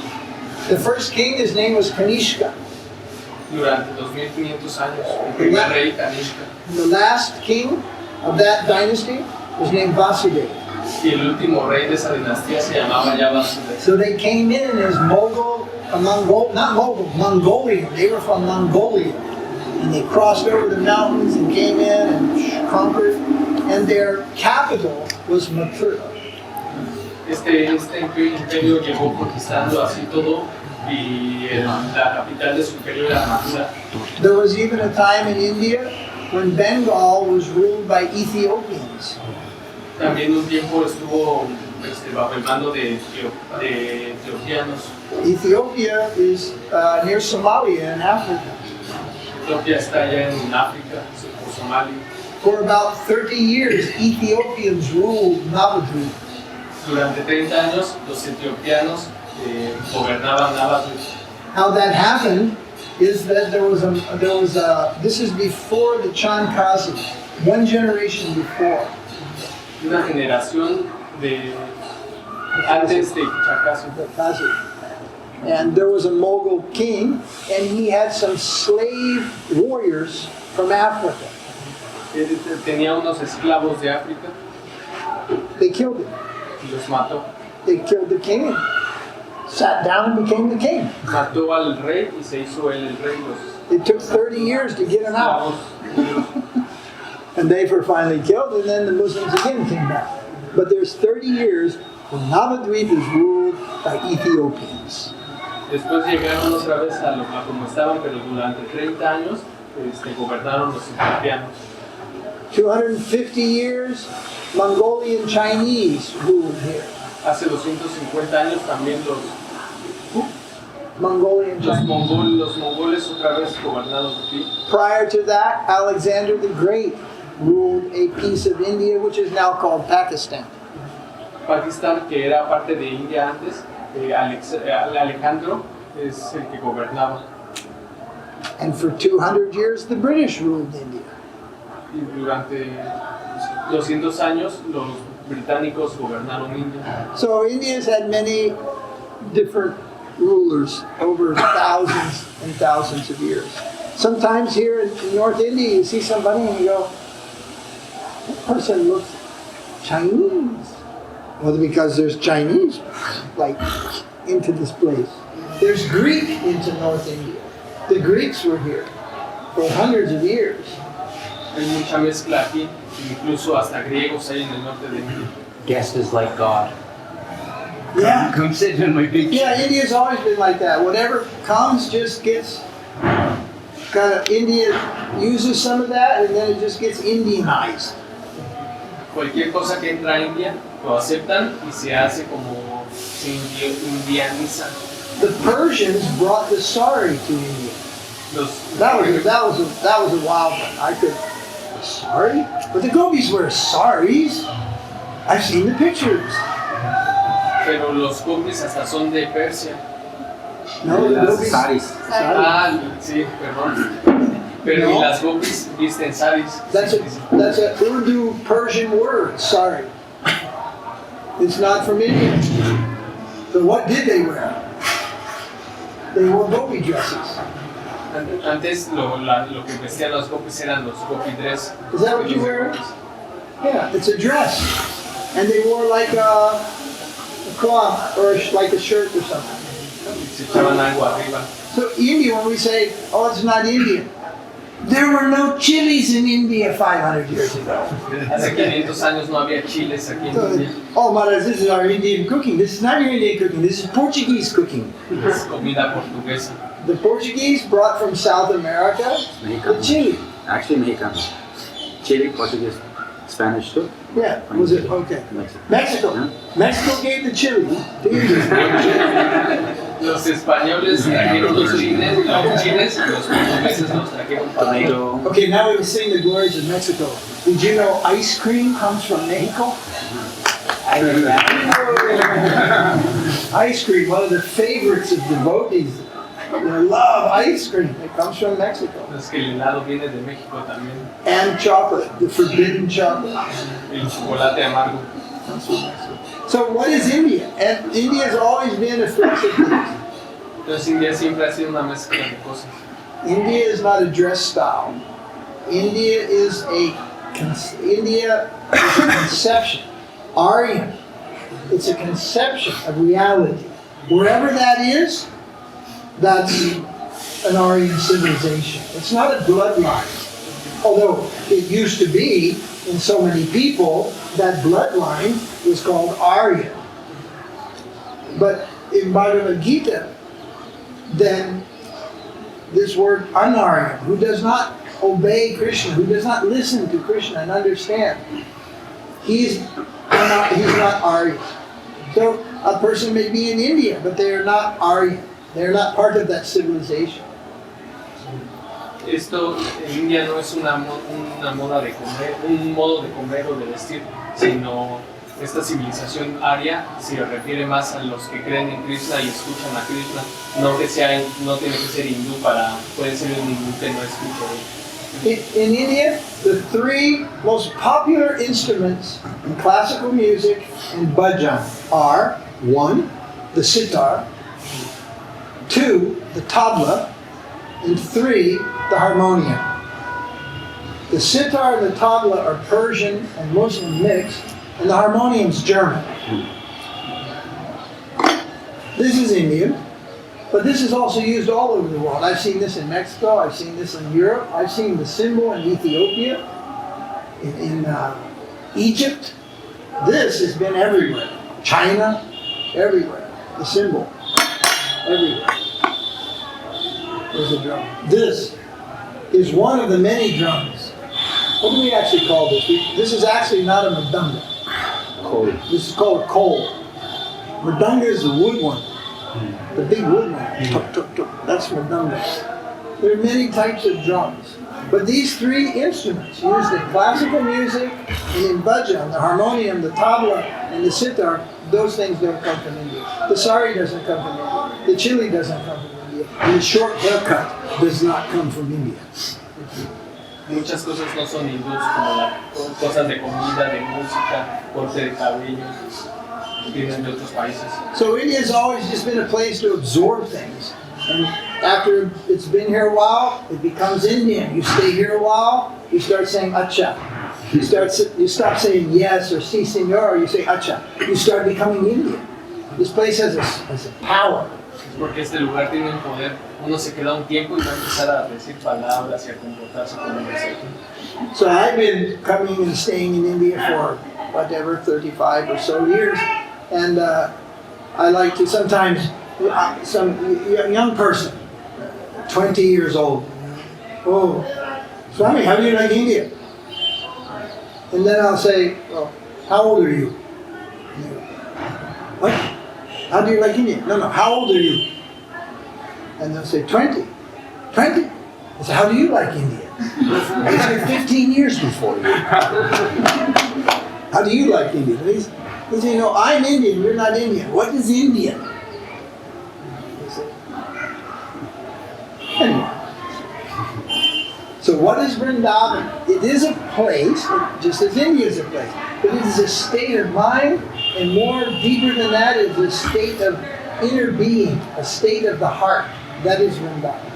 The first king, his name was Kanishka. Durante 2,500 años, el primer rey Kanishka. The last king of that dynasty was named Vasudeva. Y el último rey de esa dinastía se llamaba Yavasudha. So they came in as Mongolian. They were from Mongolia. And they crossed over the mountains and came in and conquered. And their capital was Mathura. Este imperio llegó conquistando así todo y la capital de su imperio era Mathura. There was even a time in India when Bengal was ruled by Ethiopians. También un tiempo estuvo bajo el mando de etiopianos. Ethiopia is near Somalia in Africa. Etiopía está allá en África, por Somalia. For about 30 years, Ethiopians ruled Navadvip. Durante 30 años, los etiopianos gobernaban Navadvip. How that happened is that there was a this is before the Chankazi, one generation before. Una generación de antes de Chankazi. And there was a Mughal king, and he had some slave warriors from Africa. Tenía unos esclavos de África. They killed him. Y los mató. They killed the king. Sat down and became the king. Mató al rey y se hizo él el rey. It took 30 years to get him out. And they were finally killed, and then the Muslims again came back. But there's 30 years when Navadvip is ruled by Ethiopians. Después llegaron otra vez a como estaban, pero durante 30 años gobernaron los etiopianos. 250 years, Mongolian Chinese ruled here. Hace 250 años también los mongoles otra vez gobernaron aquí. Prior to that, Alexander the Great ruled a piece of India which is now called Pakistan. Pakistán, que era parte de India antes, Alejandro es el que gobernaba. And for 200 years, the British ruled India. Y durante 200 años los británicos gobernaron India. So India's had many different rulers over thousands and thousands of years. Sometimes here in North India, you see somebody and you go, that person looks Chinese. Well, because there's Chinese, like, into this place. There's Greek into North India. The Greeks were here for hundreds of years. Hay mucha mezcla aquí, incluso hasta griegos hay en el norte de India. Guest is like God. Yeah. Come sit in my picture. Yeah, India's always been like that. Whatever comes just gets kind of, India uses some of that and then it just gets Indianized. Cualquier cosa que entra a India lo aceptan y se hace como se indianiza. The Persians brought the sari to India. That was a wild one. Sari? But the gopis wear saris. I've seen the pictures. Pero los gopis hasta son de Persia. No, the gopis. Saris. Ah, sí, perdón. Pero No. y las gopis visten saris. That's a Urdu Persian word, sari. It's not from India. So what did they wear? They wore gopi dresses. Antes lo que vestían los gopis eran los gopi dress. Is that what you wear? Yeah, it's a dress. And they wore like a cloth or like a shirt or something. Se echaban algo arriba. So India, when we say, oh, it's not Indian, there were no chilies in India 500 years ago. Hace 500 años no había chiles aquí en India. Oh, Maharaj, this is our Indian cooking. This is not your Indian cooking. This is Portuguese cooking. Es comida portuguesa. The Portuguese brought from South America the chili. Actually, Mexicano. Chile, Portuguese, Spanish too. Yeah, was it? Okay. Mexico. Yeah. Mexico gave the chili to India. Los españoles trajeron los chiles y los portugueses los trajeron Tomato. Okay, now we sing the glories of Mexico. Did you know ice cream comes from Mexico? Ice cream, one of the favorites of devotees. They love ice cream. It comes from Mexico. Es que el helado viene de México también. And chocolate, the forbidden chocolate. El chocolate amargo. Comes from Mexico. So what is India? And India has always been a fix of things. Entonces India siempre ha sido una mezcla de cosas. India is not a dress style. India is a conception. Aryan. It's a conception of reality. Wherever that is, that's an Aryan civilization. It's not a bloodline. Although it used to be, in so many people, that bloodline was called Aryan. But in Bhagavad Gita, then this word Anaryan, who does not obey Krishna, who does not listen to Krishna and understand, he's not Aryan. So a person may be in India, but they are not Aryan. They are not part of that civilization. Esto en India no es una moda de comer, un modo de comer o de vestir, sino esta civilización aria se refiere más a los que creen en Krishna y escuchan a Krishna, no tiene que ser hindú puede ser un hindú que no escuche. In India, the three most popular instruments in classical music and bhajan are 1, the sitar, 2, the tabla, and 3, the harmonium. The sitar and the tabla are Persian and Muslim mixed, and the harmonium's German. This is Indian, but this is also used all over the world. I've seen this in Mexico, I've seen this in Europe, I've seen the cymbal in Ethiopia, in Egypt. This has been everywhere. China, everywhere. The cymbal, everywhere. There's a drum. This is one of the many drums. What do we actually call this? This is actually not a mridanga. This is called a kol. Mridanga is the wood one. The big wood one. Tuk, tuk, tuk. That's mridanga. There are many types of drums. But these three instruments used in classical music and in bhajan, the harmonium, the tabla, and the sitar, those things don't come from India. The sari doesn't come from India. The chili doesn't come from India. And the short haircut does not come from India. Muchas cosas no son hindús, como cosas de comida, de música, corte de cabello, vienen de otros países. So India has always just been a place to absorb things. And after it's been here a while, it becomes Indian. You stay here a while, you start saying acha. You stop saying yes or si senor, you say acha. You start becoming Indian. This place has a power. Porque este lugar tiene un poder, uno se queda un tiempo y va a empezar a decir palabras y a comportarse como nosotros. So I've been coming and staying in India for whatever, 35 or so years, and I like to sometimes, some young person, 20 years old, oh, Swami, how do you like India? And then I'll say, well, how old are you? What? How do you like India? No, how old are you? And they'll say, 20. 20? I say, how do you like India? I say, 15 years before you. How do you like India? They say, no, I'm Indian, you're not Indian. What is Indian? Anyway. So what is Vṛndāvana? It is a place, just as India is a place, but it is a state of mind, and more deeper than that is a state of inner being, a state of the heart. That is Vṛndāvana.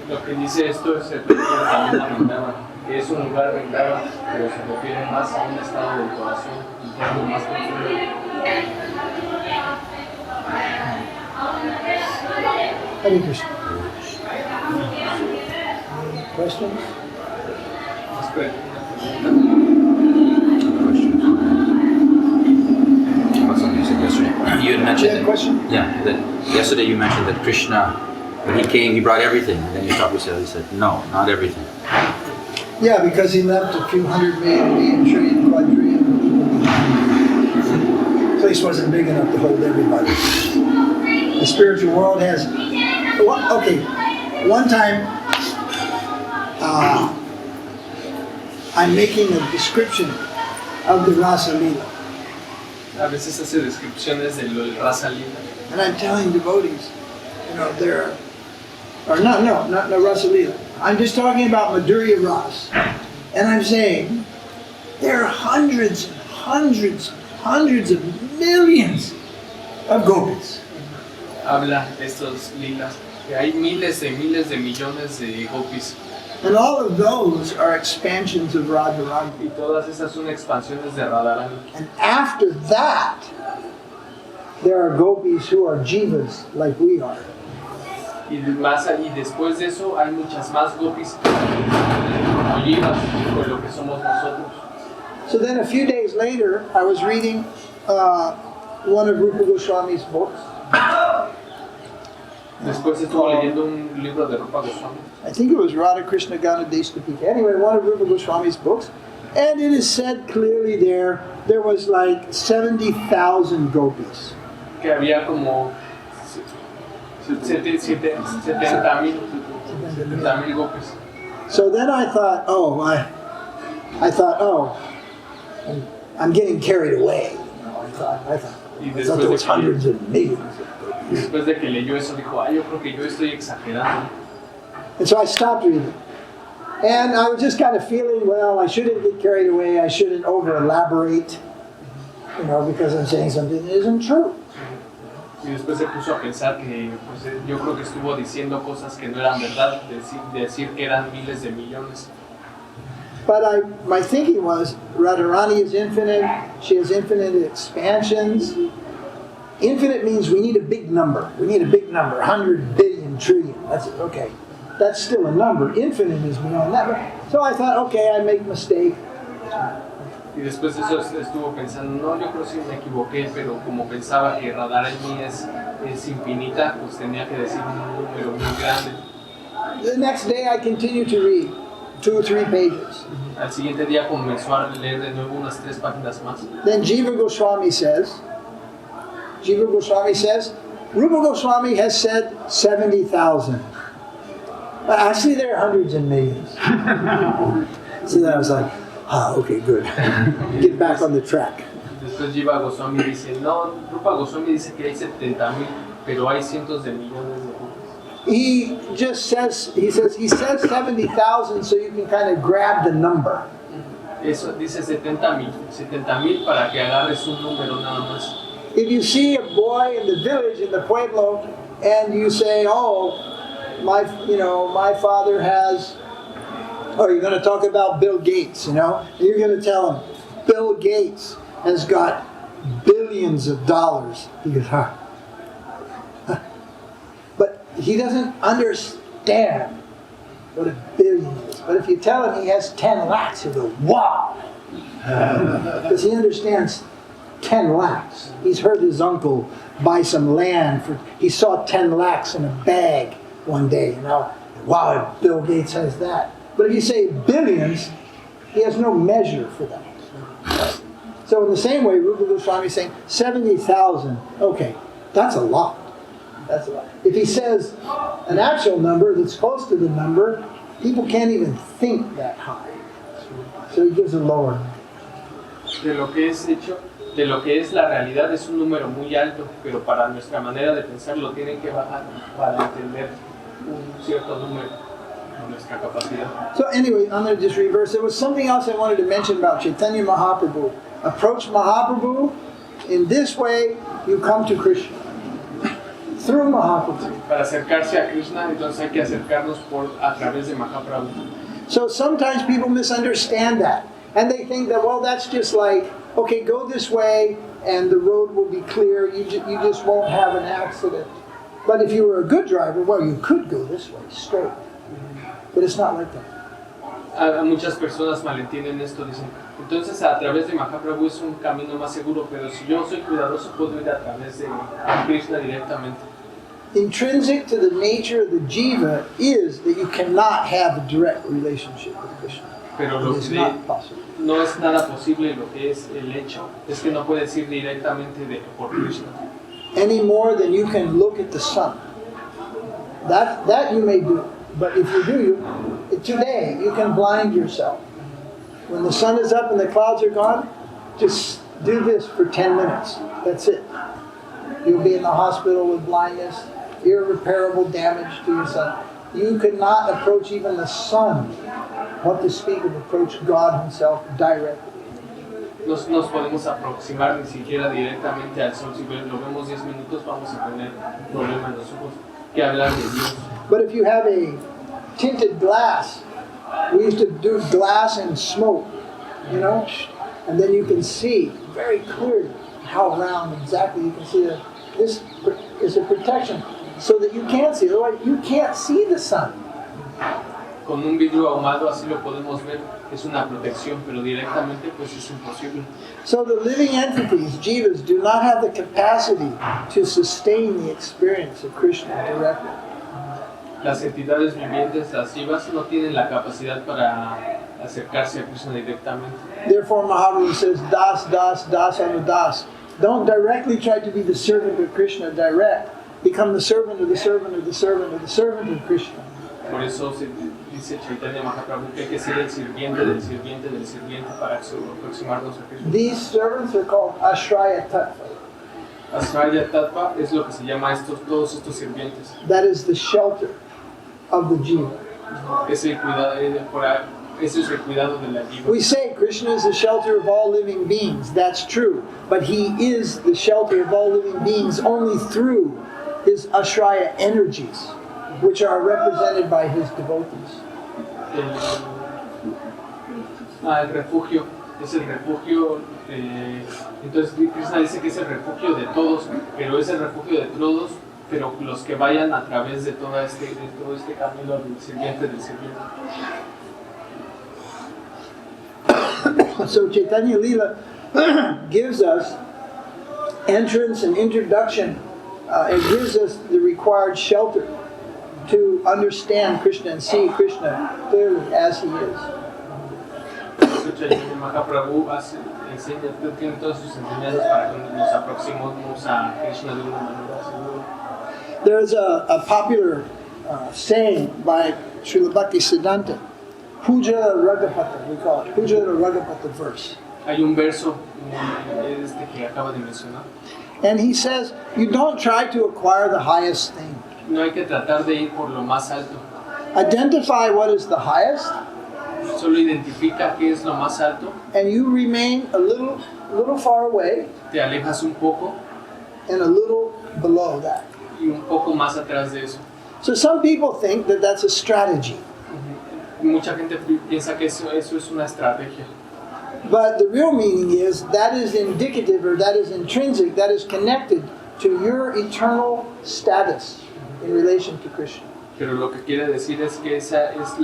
Lo que dice esto es el Vṛndāvana, que es un lugar Vṛndāvana, pero se refiere más a un estado del corazón interno más profundo. Hare Krishna. Questions? Something you said yesterday. You had mentioned Yeah, question? Yeah, that yesterday you mentioned that Krishna, when he came, he brought everything. And then you stopped yourself. He said, no, not everything. Yeah, because he left a few 100 million, trillion, quadrillion people behind. The place wasn't big enough to hold everybody. The spiritual world has... Okay, one time I'm making a description of the Rasa-Līlā. A veces hace descripciones del Rasa-Līlā. And I'm telling devotees, there are not Rasa-Līlā. I'm just talking about Madhurya Ras. And I'm saying, there are hundreds of millions of gopis. Habla de estos lilas, que hay miles de millones de gopis. And all of those are expansions of Radharani. Y todas esas son expansiones de Radharani. And after that, there are gopis who are jivas like we are. Y después de eso hay muchas más gopis como jivas, con lo que somos nosotros. So then a few days later, I was reading one of Rupa Goswami's books. Después estuvo leyendo un libro de Rupa Goswami. I think it was Radha Krishna Ganadeshtapika. Anyway, one of Rupa Goswami's books. And it is said clearly there was like 70,000 gopis. Que había como 70,000 gopis. So then I thought, I'm getting carried away. I thought there was hundreds of millions of gopis. Después de que leyó eso, dijo, yo creo que yo estoy exagerando. And so I stopped reading. And I was just kind of feeling, well, I shouldn't get carried away. I shouldn't over-elaborate, because I'm saying something that isn't true. Y después se puso a pensar que yo creo que estuvo diciendo cosas que no eran verdad, decir que eran miles de millones. But my thinking was, Radharani is infinite. She has infinite expansions. Infinite means we need a big number. We need a big number, 100 billion trillion. That's it. Okay. That's still a number. Infinite is beyond that. So I thought, okay, I make a mistake. Y después de eso estuvo pensando, no, yo creo que sí me equivoqué, pero como pensaba que Radharani es infinita, pues tenía que decir un número muy grande. The next day I continued to read 2 or 3 pages. Al siguiente día comenzó a leer de nuevo unas 3 páginas más. Then Jiva Goswami says, Rupa Goswami has said 70,000. Actually, there are hundreds and millions. So then I was like, okay, good. Get back on the track. Después Jiva Goswami dice, no, Rupa Goswami dice que hay 70,000, pero hay cientos de millones de gopis. He says 70,000 so you can kind of grab the number. Eso dice 70,000 para que agarres un número nada más. If you see a boy in the village, in the pueblo, and you say, my father has, you're going to talk about Bill Gates, and you're going to tell him, Bill Gates has got billions of dollars. He goes, But he doesn't understand what a billion is. But if you tell him he has 10 lakhs, he'll go, wow! Because he understands 10 lakhs. He's heard his uncle buy some land he saw 10 lakhs in a bag one day, wow, Bill Gates has that. But if you say billions, he has no measure for that. So in the same way, Rupa Goswami is saying 70,000, okay, that's a lot. That's a lot. If he says an actual number that's close to the number, people can't even think that high. So he gives a lower number. De lo que es la realidad es un número muy alto, pero para nuestra manera de pensar lo tienen que bajar para entender un cierto número de nuestra capacidad. So anyway, I'm going to just reverse. There was something else I wanted to mention about Chaitanya Mahaprabhu. Approach Mahaprabhu. In this way, you come to Krishna. Through Mahaprabhu. Para acercarse a Krishna, entonces hay que acercarnos a través de Mahaprabhu. So sometimes people misunderstand that. And they think that, that's just like, okay, go this way and the road will be clear. You just won't have an accident. But if you were a good driver, you could go this way, straight. But it's not like that. Muchas personas malentienden esto, dicen, entonces a través de Mahaprabhu es un camino más seguro, pero si yo soy cuidadoso puedo ir a través de Krishna directamente. Intrinsic to the nature of the jiva is that you cannot have a direct relationship with Krishna. Pero lo que no es nada posible, lo que es el hecho es que no puedes ir directamente por Krishna. Any more than you can look at the sun. That you may do. But if you do, today you can blind yourself. When the sun is up and the clouds are gone, just do this for 10 minutes. That's it. You'll be in the hospital with blindness, irreparable damage to your sun. You could not approach even the sun. What to speak of approach God Himself directly. No nos podemos aproximar ni siquiera directamente al sol. Si lo vemos 10 minutos, vamos a tener un problema en los ojos. Que hablar de Dios. But if you have a tinted glass We used to do glass and smoke, you know, and then you can see very clearly how round exactly you can see that. This is a protection so that you can't see. Otherwise, you can't see the sun. Con un vidrio ahumado así lo podemos ver, es una protección, pero directamente pues es imposible. So the living entities, jivas, do not have the capacity to sustain the experience of Krishna directly. Las entidades vivientes, las jivas, no tienen la capacidad para acercarse a Krishna directamente. Therefore, Mahāprabhu says, das, das, das, anudas. Don't directly try to be the servant of Krishna direct. Become the servant of the servant of the servant of the servant of Krishna. Por eso se dice Chaitanya Mahaprabhu que hay que ser el sirviente del sirviente del sirviente para aproximarnos a Krishna. These servants are called ashraya tattva. Ashraya Tattva es lo que se llama todos estos sirvientes. That is the shelter of the jiva. Es el cuidado de la jiva. We say Krishna is the shelter of all living beings. That's true. But he is the shelter of all living beings only through his ashraya energies, which are represented by his devotees. El refugio es el refugio. Entonces Krishna dice que es el refugio de todos, pero es el refugio de todos, pero los que vayan a través de todo este camino del sirviente del sirviente. So Chaitanya Lila gives us entrance and introduction. It gives us the required shelter to understand Krishna and see Krishna clearly as he is. Chaitanya Mahaprabhu tiene todas sus enseñanzas para que nos aproximemos a Krishna de una manera segura. There's a popular saying by Śrīla Bhaktisiddhanta, Puja Ragapata, we call it, Puja Ragapata verse. Hay un verso que acaba de mencionar. And he says, you don't try to acquire the highest thing. No hay que tratar de ir por lo más alto. Identify what is the highest, Solo identifica qué es lo más alto, and you remain a little far away te alejas un poco and a little below that. y un poco más atrás de eso. So some people think that that's a strategy. Mucha gente piensa que eso es una estrategia. But the real meaning is that is indicative, or that is intrinsic, that is connected to your eternal status in relation to Krishna. Pero lo que quiere decir es que esa es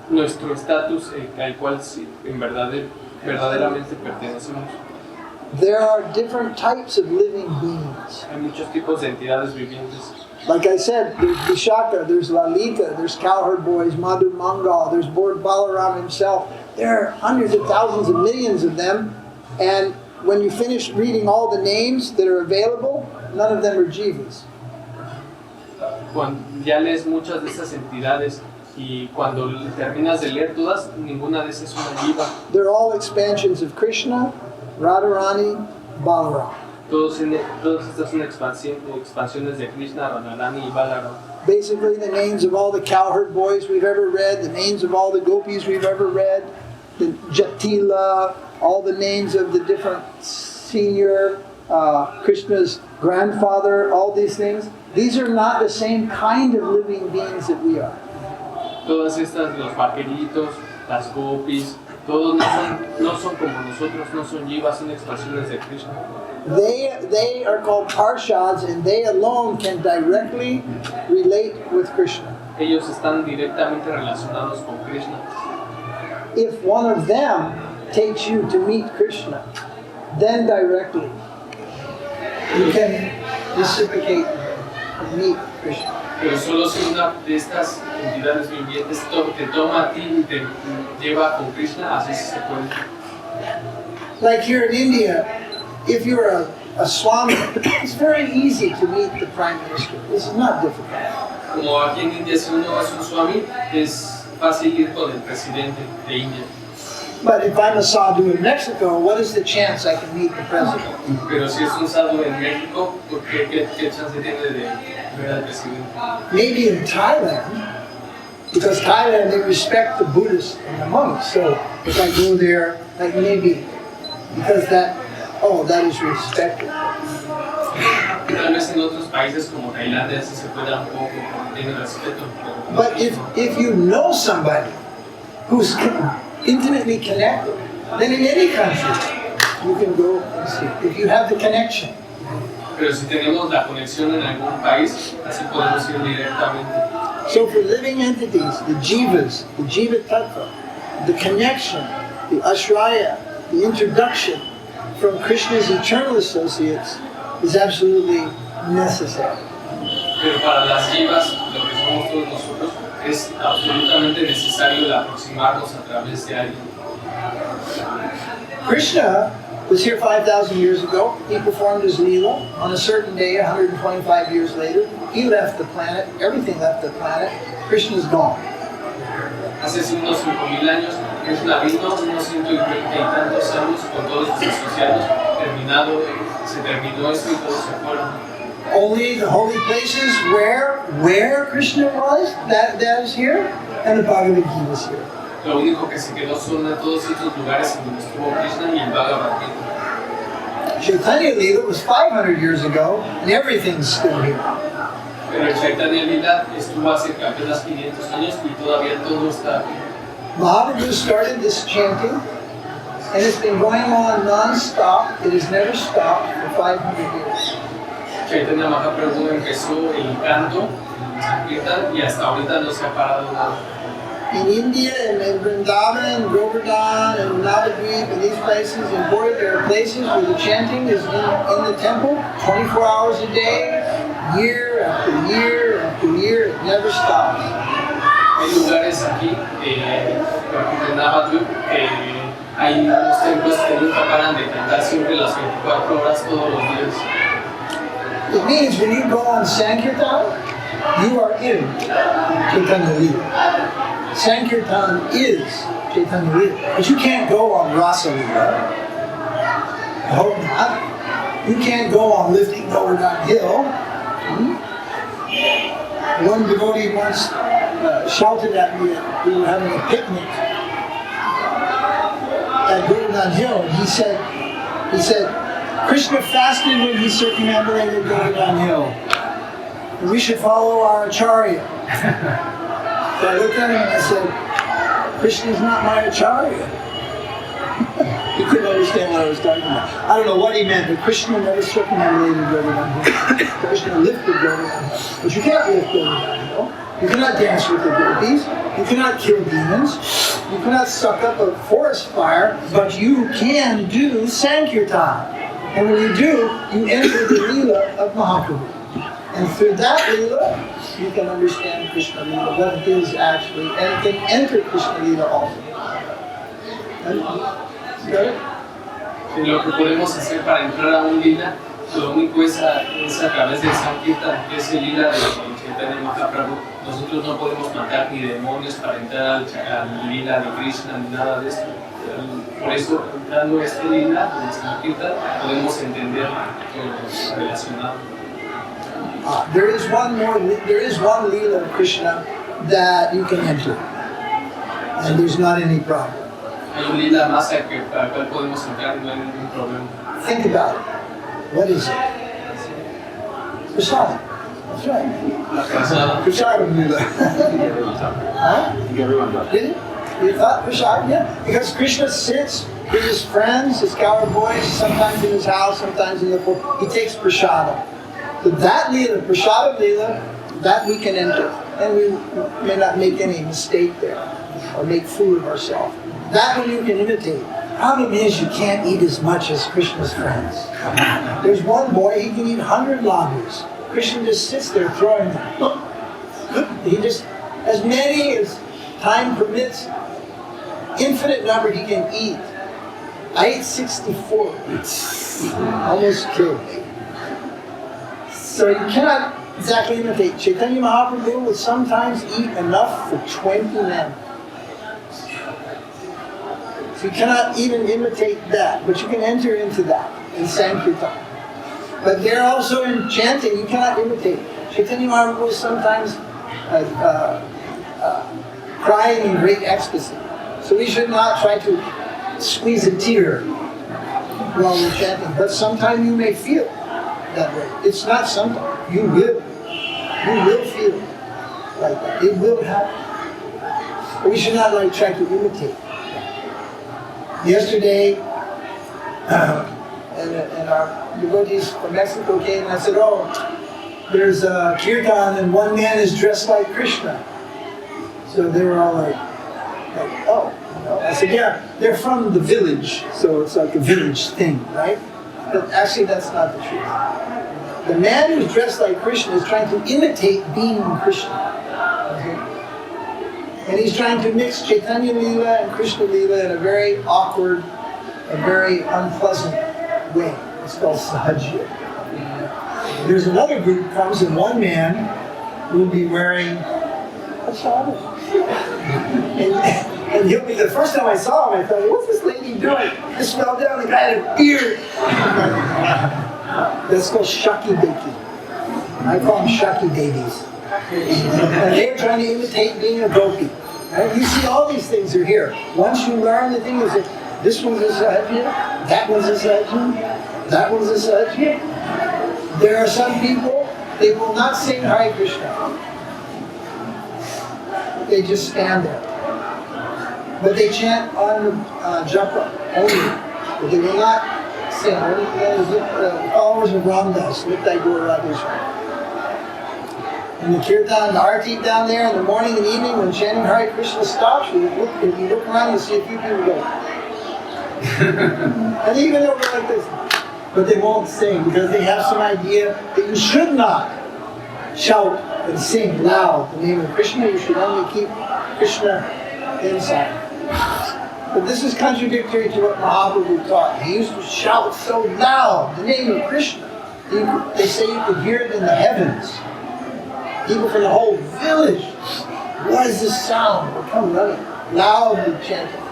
nuestro estatus al cual verdaderamente pertenecemos. There are different types of living beings. Hay muchos tipos de entidades vivientes. Like I said, there's Vishaka, there's Lalita, there's cowherd boys, Madhu Mangal, there's Lord Balaram himself. There are hundreds of thousands of millions of them, and when you finish reading all the names that are available, none of them are jivas. Cuando ya lees muchas de esas entidades y cuando terminas de leer todas, ninguna de esas es una jiva. They're all expansions of Krishna, Radharani, Balaram. Todas estas son expansiones de Krishna, Radharani y Balaram. Basically the names of all the cowherd boys we've ever read, the names of all the gopis we've ever read, the Jatila, all the names of the different senior, Krishna's grandfather, all these things. These are not the same kind of living beings that we are. Todas estas, los vaqueritos, las gopis, todos no son como nosotros, no son jivas, son expansiones de Krishna. They are called parshads, and they alone can directly relate with Krishna. Ellos están directamente relacionados con Krishna. If one of them takes you to meet Krishna, then directly you can reciprocate and meet Krishna. Pero solo si una de estas entidades vivientes te toma a ti y te lleva con Krishna, así se puede. Like here in India, if you're a Swami, it's very easy to meet the Prime Minister. This is not difficult. Como aquí en India, si uno es un Swami, es fácil ir con el presidente de India. But if I'm a sadhu in Mexico, what is the chance I can meet the president? Pero si es un sadhu en México, ¿qué chance tiene de ver al presidente? Maybe in Thailand, because Thailand, they respect the Buddhists and the monks. So if I go there, like maybe, because that is respected. Tal vez en otros países como Tailandia sí se pueda un poco, tiene respeto. But if you know somebody who's intimately connected, then in any country you can go and see, if you have the connection. Pero si tenemos la conexión en algún país, así podemos ir directamente. So for living entities, the jivas, the jiva tattva, the connection, the ashraya, the introduction from Krishna's eternal associates is absolutely necessary. Pero para las jivas, lo que somos todos nosotros, es absolutamente necesario el aproximarnos a través de alguien. Krishna was here 5,000 years ago. He performed his Leela on a certain day, 125 years later. He left the planet, everything left the planet. Krishna's gone. Hace unos 5,000 años, Krishna vino, unos 120 y tantos años, con todos sus asociados, se terminó esto y todos se fueron. Only the holy places where Krishna was, that is here, and the Bhagavad Gita is here. Lo único que se quedó son todos estos lugares en donde estuvo Krishna y el Bhagavad Gita. Chaitanya Leela was 500 years ago, and everything's still here. Pero el Chaitanya Lila estuvo hace apenas 500 años y todavía todo está aquí. Mahaprabhu started this chanting, and it's been going on non-stop. It has never stopped for 500 years. Chaitanya Mahaprabhu empezó el canto, Sankirtan, y hasta ahorita no se ha parado nada. In India and in Vṛndāvana and Govardhan and Navadvip and these places, in Puri, there are places where the chanting is in the temple 24 hours a day, year after year after year. It never stops. Hay lugares aquí, por ejemplo en Navadvip, hay unos templos que nunca paran de cantar siempre las 24 horas todos los días. It means when you go on Sankirtan, you are in Chaitanya Leela. Sankirtan is Chaitanya Leela. But you can't go on Rasa Leela. I hope not. You can't go on lifting Govardhan Hill. One devotee once shouted at me that we were having a picnic at Govardhan Hill, and he said, Krishna fasted when he circumambulated Govardhan Hill. And we should follow our Acharya. So I looked at him and I said, Krishna's not my Acharya. He couldn't understand what I was talking about. I don't know what he meant, but Krishna never circumambulated Govardhan Hill. Krishna lifted Govardhan Hill. But you can't lift Govardhan Hill. You cannot dance with the gopis. You cannot kill demons. You cannot suck up a forest fire, but you can do Sankirtan. And when you do, you enter the Leela of Mahaprabhu. And through that Leela, you can understand kṛṣṇa-līlā, what it is actually, and can enter kṛṣṇa-līlā also. Got it? Y lo que podemos hacer para entrar a un lila, lo único es a través del Sankirtan, que es el lila de Chaitanya Mahaprabhu. Nosotros no podemos matar ni demonios para entrar al lila de Krishna ni nada de esto. Por eso, entrando este lila del Sankirtan, podemos entender todo lo relacionado. There is one Leela of Krishna that you can enter, and there's not any problem. Hay un lila más para el cual podemos entrar y no hay ningún problema. Think about it. What is it? Prasad. That's right. Prasad Leela. Huh? I think everyone does. Did it? You thought Prasad? Yeah. Because Krishna sits with his friends, his cowherd boys, sometimes in his house, sometimes in the fort. He takes Prasada. So that Leela, Prasada Leela, that we can enter. And we may not make any mistake there or make fool of ourselves. That one you can imitate. Problem is you can't eat as much as Krishna's friends. There's one boy, he can eat 100 ladus. Krishna just sits there throwing them. He just, as many as time permits, infinite number he can eat. I ate 64. Almost killed me. So you cannot exactly imitate. Chaitanya Mahaprabhu would sometimes eat enough for 20 men. So you cannot even imitate that, but you can enter into that in Sankirtan. But there also in chanting, you cannot imitate. Chaitanya Mahaprabhu was sometimes crying in great ecstasy. So we should not try to squeeze a tear while we're chanting. But sometimes you may feel that way. It's not sometimes. You will feel like that. It will happen. We should not like try to imitate. Yesterday, and our devotees from Mexico came and I said, oh, there's a kirtan and one man is dressed like Krishna. So they were all like oh. You know? I said, yeah, they're from the village, so it's like a village thing, right? But actually that's not the truth. The man who's dressed like Krishna is trying to imitate being Krishna. Okay? And he's trying to mix Chaitanya-līlā and Krishna-līlā in a very awkward, a very unpleasant way. It's called sahajya. There's another group comes and one man will be wearing a shawla. And he'll be, the first time I saw him, I thought, what's this lady doing? Just fell down, the guy had a beard. That's called Shaki Beki. I call them Shaki babies. And they're trying to imitate being a gopi. Right? You see all these things are here. Once you learn the thing is that this one's a sahajya, that one's a sahajya, that one's a sahajya. There are some people, they will not sing Hare Krishna. They just stand there. But they chant on japa only. But they will not sing. Only the followers of Ramdas, lift thy door, Radha. And the kirtan, the arti down there in the morning and evening when chanting Hare Krishna stops, if you look around, you see a few people go. And even they'll go like this. But they won't sing because they have some idea that you should not shout and sing loud the name of Krishna. You should only keep Krishna inside. But this is contradictory to what Mahaprabhu taught. He used to shout so loud the name of Krishna. They say you could hear it in the heavens. People from the whole village. What is this sound? They come running, loudly chanting.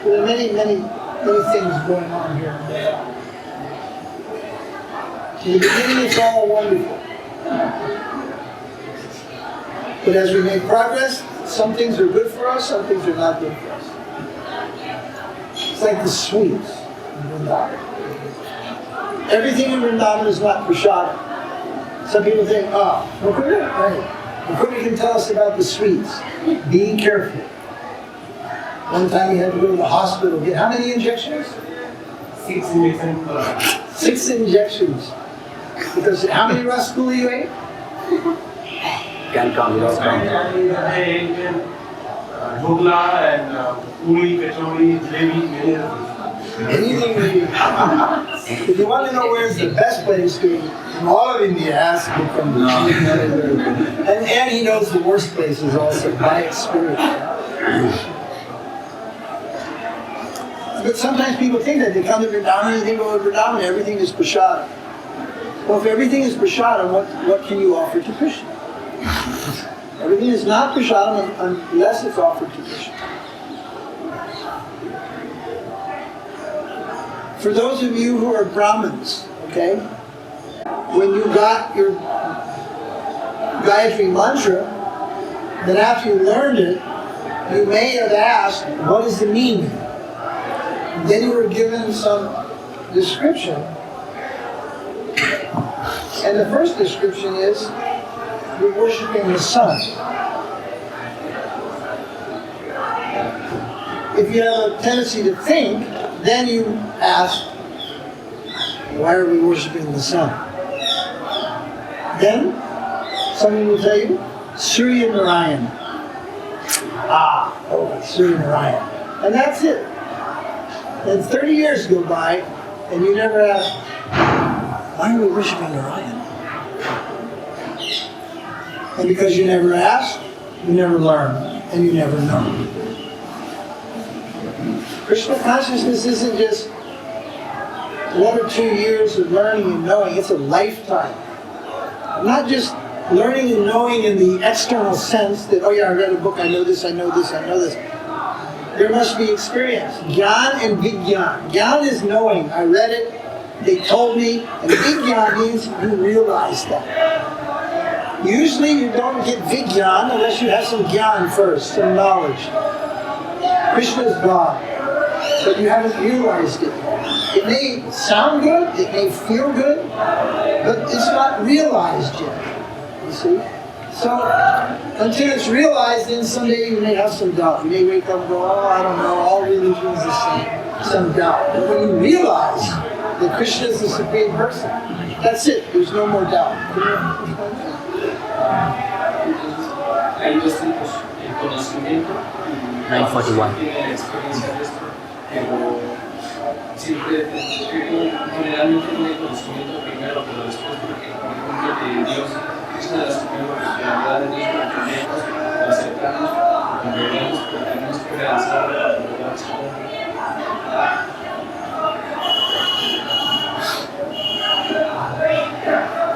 There are many things going on here and there. In the beginning it's all wonderful. But as we make progress, some things are good for us, some things are not good for us. It's like the sweets in Vṛndāvana. Everything in Vṛndāvana is not prasada. Some people think, oh, Mukunda, right. Mukunda can tell us about the sweets. Be careful. One time he had to go to the hospital. Get how many injections? 6 injections. 6 injections. Because how many rasgulli you ate? Can't count, we lost count. Dhokla and puri, kachori, jalebi, Anything really. If you want to know where's the best place to eat, in all of India, ask him from the and he knows the worst places also by experience. But sometimes people think that they come to Vṛndāvana and they think, oh, Vṛndāvana, everything is prasada. Well, if everything is prasada, what can you offer to Krishna? Everything is not prasada unless it's offered to Krishna. For those of you who are Brahmins, okay, when you got your Gayatri mantra, then after you learned it, you may have asked, what is the meaning? And then you were given some description. And the first description is, you're worshiping the sun. If you have a tendency to think, then you ask, why are we worshiping the sun? Then, someone will tell you, Śrīla Narasiṅgha. Śrīla Narasiṅgha. And that's it. And 30 years go by, and you never ask, why are we worshiping Narayana? And because you never ask, you never learn, and you never know. Krishna consciousness isn't just 1 or 2 years of learning and knowing, it's a lifetime. Not just learning and knowing in the external sense that, oh yeah, I read a book, I know this, I know this, I know this. There must be experience. Gyan and Vigyan. Gyan is knowing, I read it, they told me, and Vigyan means you realize that. Usually you don't get Vigyan unless you have some Gyan first, some knowledge. Krishna is God. But you haven't realized it. It may sound good, it may feel good, but it's not realized yet. You see? So until it's realized, then someday you may have some doubt. You may wake up and go, oh, I don't know, all religions are the same. Some doubt. But when you realize that Krishna is the Supreme Person, that's it. There's no more doubt. Hay dos tipos, el conocimiento, 941. tiene la experiencia de esto, pero siempre, generalmente tiene conocimiento primero, pero después, porque por ejemplo de Dios, Krishna es la suprema personalidad de Dios, porque tenemos que aceptarnos, comprendemos, pero tenemos que realizar la verdad suprema.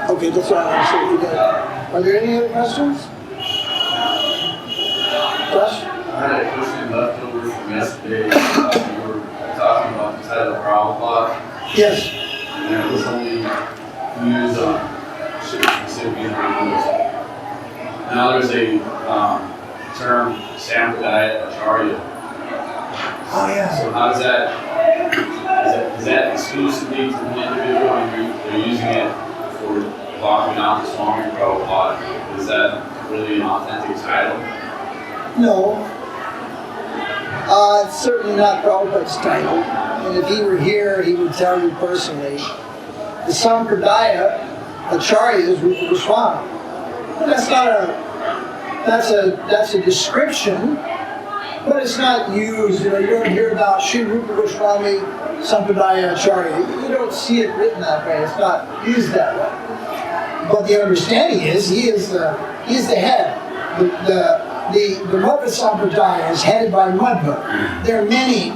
Okay, that's all I want to say. You got- Are there any other questions? Josh? I had a question left over from yesterday. We were talking about the title Prabhupada, Yes. and it was only used on specific individuals. Now there's a term, Sampradaya Acharya. Oh, yeah. So how does is that exclusively to the individual, and they're using it for Bhakti Swami Prabhupada? Is that really an authentic title? No. It's certainly not Prabhupada's title. And if he were here, he would tell you personally. The Sampradaya Acharya is Rupa Goswami. But that's a description, but it's not used. You don't hear about Sri Rupa Goswami Sampradaya Acharya. You don't see it written that way. It's not used that way. But the understanding is he is the head. The Madhva Sampradaya is headed by Madhva. There are many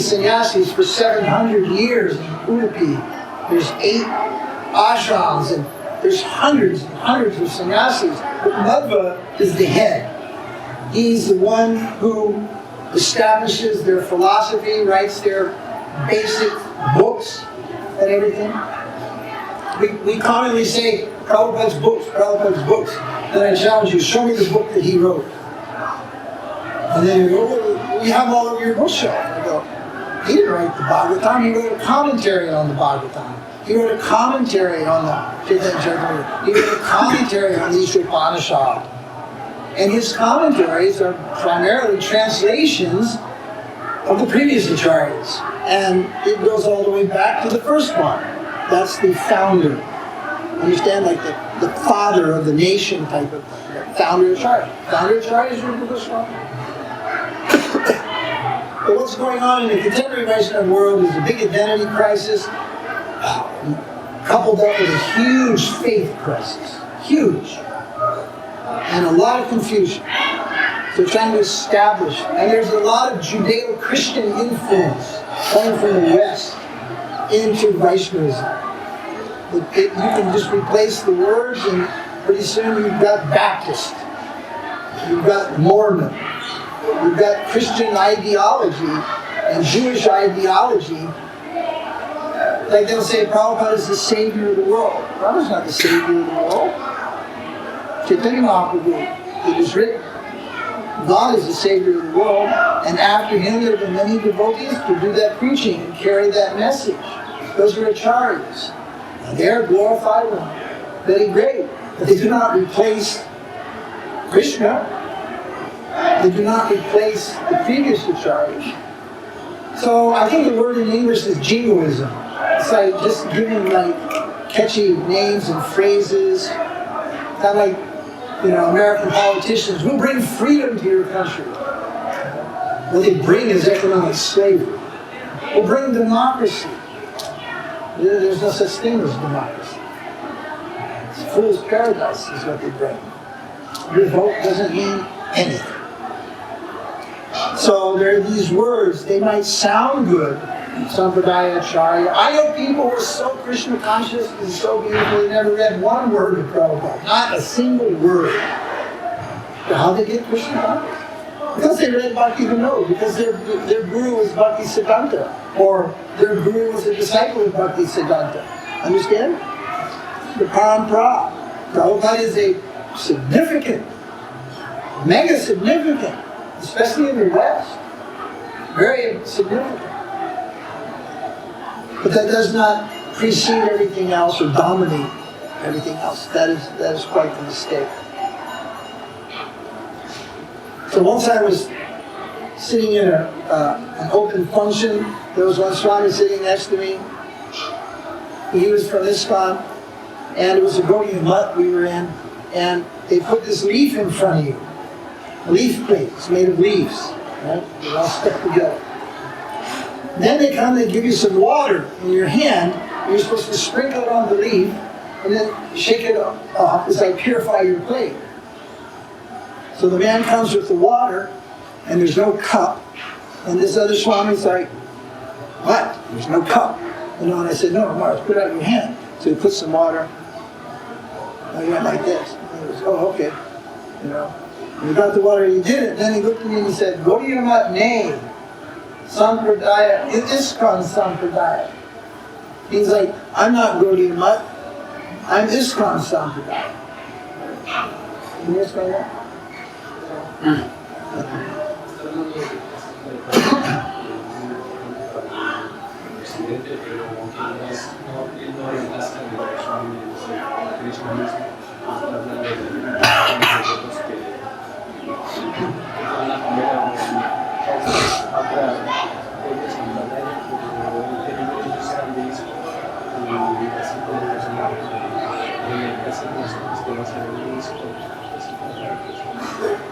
sannyasis for 700 years in Udupi. There's 8 ashrams and there's hundreds and hundreds of sannyasis. But Madhva is the head. He's the one who establishes their philosophy, writes their basic books and everything. We commonly say, Prabhupada's books, Prabhupada's books. Then I challenge you, show me the book that he wrote. And then you go, well, we have all over your bookshelf. I go, he didn't write the Bhagavatam, he wrote a commentary on the Bhagavatam. He wrote a commentary on the Chaitanya Charitamrita. He wrote a commentary on the Upanishad. And his commentaries are primarily translations of the previous acharyas. And it goes all the way back to the first one. That's the founder. Understand, like the father of the nation type of thing. Founder acharya. Founder acharya is Rupa Goswami. But what's going on in the contemporary Vaishnava world is a big identity crisis, coupled up with a huge faith crisis. Huge. And a lot of confusion. So they're trying to establish, and there's a lot of Judeo-Christian influence coming from the West into Vaishnavism. You can just replace the words and pretty soon you've got Baptist, you've got Mormon, you've got Christian ideology and Jewish ideology. Like they'll say Prabhupada is the savior of the world. Prabhupada's not the savior of the world. Chaitanya Mahaprabhu, it was written, God is the savior of the world, and after him there have been many devotees to do that preaching and carry that message. Those are acharyas. And they're glorified and very great. But they do not replace Krishna. They do not replace the previous acharyas. So I think the word in English is jingoism. It's like just giving like catchy names and phrases. Kind of like, American politicians, we'll bring freedom to your country. What they bring is economic slavery. We'll bring democracy. There's no such thing as democracy. It's a fool's paradise is what they bring. Your vote doesn't mean anything. So there are these words, they might sound good, Sampradaya Acharya. I know people who are so Krishna conscious and so beautiful, they never read one word of Prabhupada, not a single word. But how did they get Krishna conscious? Because they read Bhakti Vinod, because their guru was Bhakti Siddhanta, or their guru was a disciple of Bhakti Siddhanta. Understand? The Parampara. Prabhupada is a significant, mega significant, especially in the West. Very significant. But that does not precede everything else or dominate everything else. That is quite the mistake. So once I was sitting in an open function, there was one Swami sitting next to me. He was from ISKCON, and it was a Gauḍīya mutt we were in, and they put this leaf in front of you. Leaf plates made of leaves, right? They're all stuck together. Then they come and give you some water in your hand. You're supposed to sprinkle it on the leaf and then shake it off. It's like purify your plate. So the man comes with the water and there's no cup. And this other Swami's like, what? There's no cup. And I said, no, Mars, put out your hand. So he put some water. I went like this. And he goes, oh, okay. And he got the water, he did it. Then he looked at me and he said, Gauḍīya Mat Nay. Sampradaya, ISKCON Sampradaya. He's like, I'm not Gauḍīya Mat, I'm ISKCON Sampradaya. Can you explain that?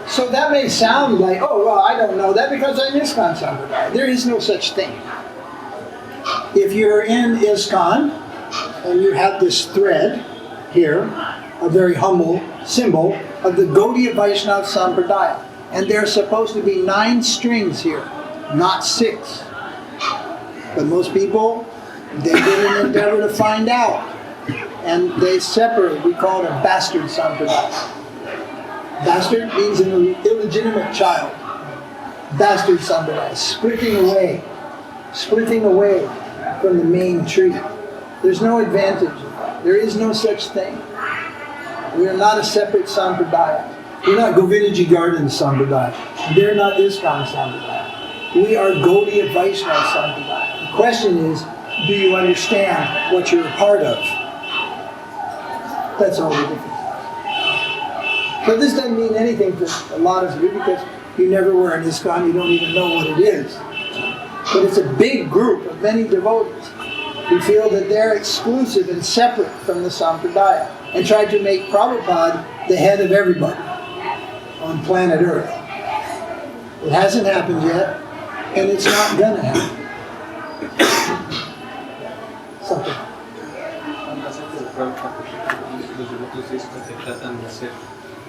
So that may sound like, oh, well, I don't know that because I'm ISKCON Sampradaya. There is no such thing. If you're in ISKCON and you have this thread here, a very humble symbol of the Gauḍīya Vaiṣṇava Sampradaya, and there are supposed to be 9 strings here, not 6. But most people, they did an endeavor to find out, and they separate. We call it a bastard Sampradaya. Bastard means an illegitimate child. Bastard Sampradaya, splitting away from the main tree. There's no advantage in that. There is no such thing. We are not a separate Sampradaya. We're not Govindaji Garden Sampradaya. They're not ISKCON Sampradaya. We are Gauḍīya Vaiṣṇava Sampradaya. The question is, do you understand what you're a part of? That's all the difference. But this doesn't mean anything to a lot of you because you never were in ISKCON, you don't even know what it is. But it's a big group of many devotees who feel that they're exclusive and separate from the Sampradaya and try to make Prabhupada the head of everybody on planet Earth. It hasn't happened yet, and it's not going to happen. Something.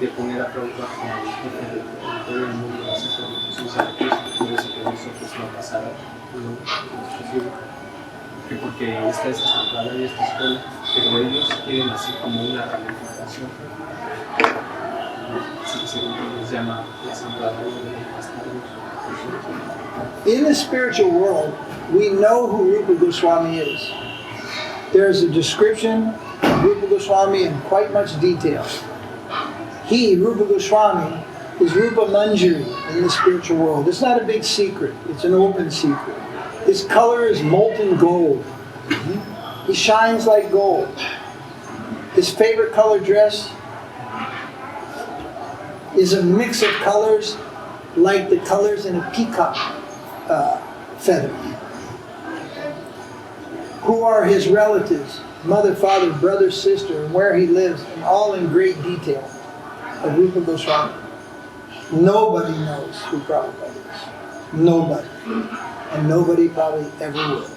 De poner a Prabhupada como el jefe de todo el mundo, hacer todo lo posible para que por eso que nosotros no pasara, no es posible. Porque esta es centrada y esta escuela, pero ellos quieren así como una ramificación. Así que se les llama la centrada de In the spiritual world, we know who Rupa Goswami is. There is a description of Rupa Goswami in quite much detail. He, Rupa Goswami, is Rupa Manjari in the spiritual world. It's not a big secret. It's an open secret. His color is molten gold. He shines like gold. His favorite color dress is a mix of colors like the colors in a peacock feather. Who are his relatives? Mother, father, brother, sister, and where he lives, and all in great detail. Of Rupa Goswami. Nobody knows who Prabhupada is. Nobody. And nobody probably ever will.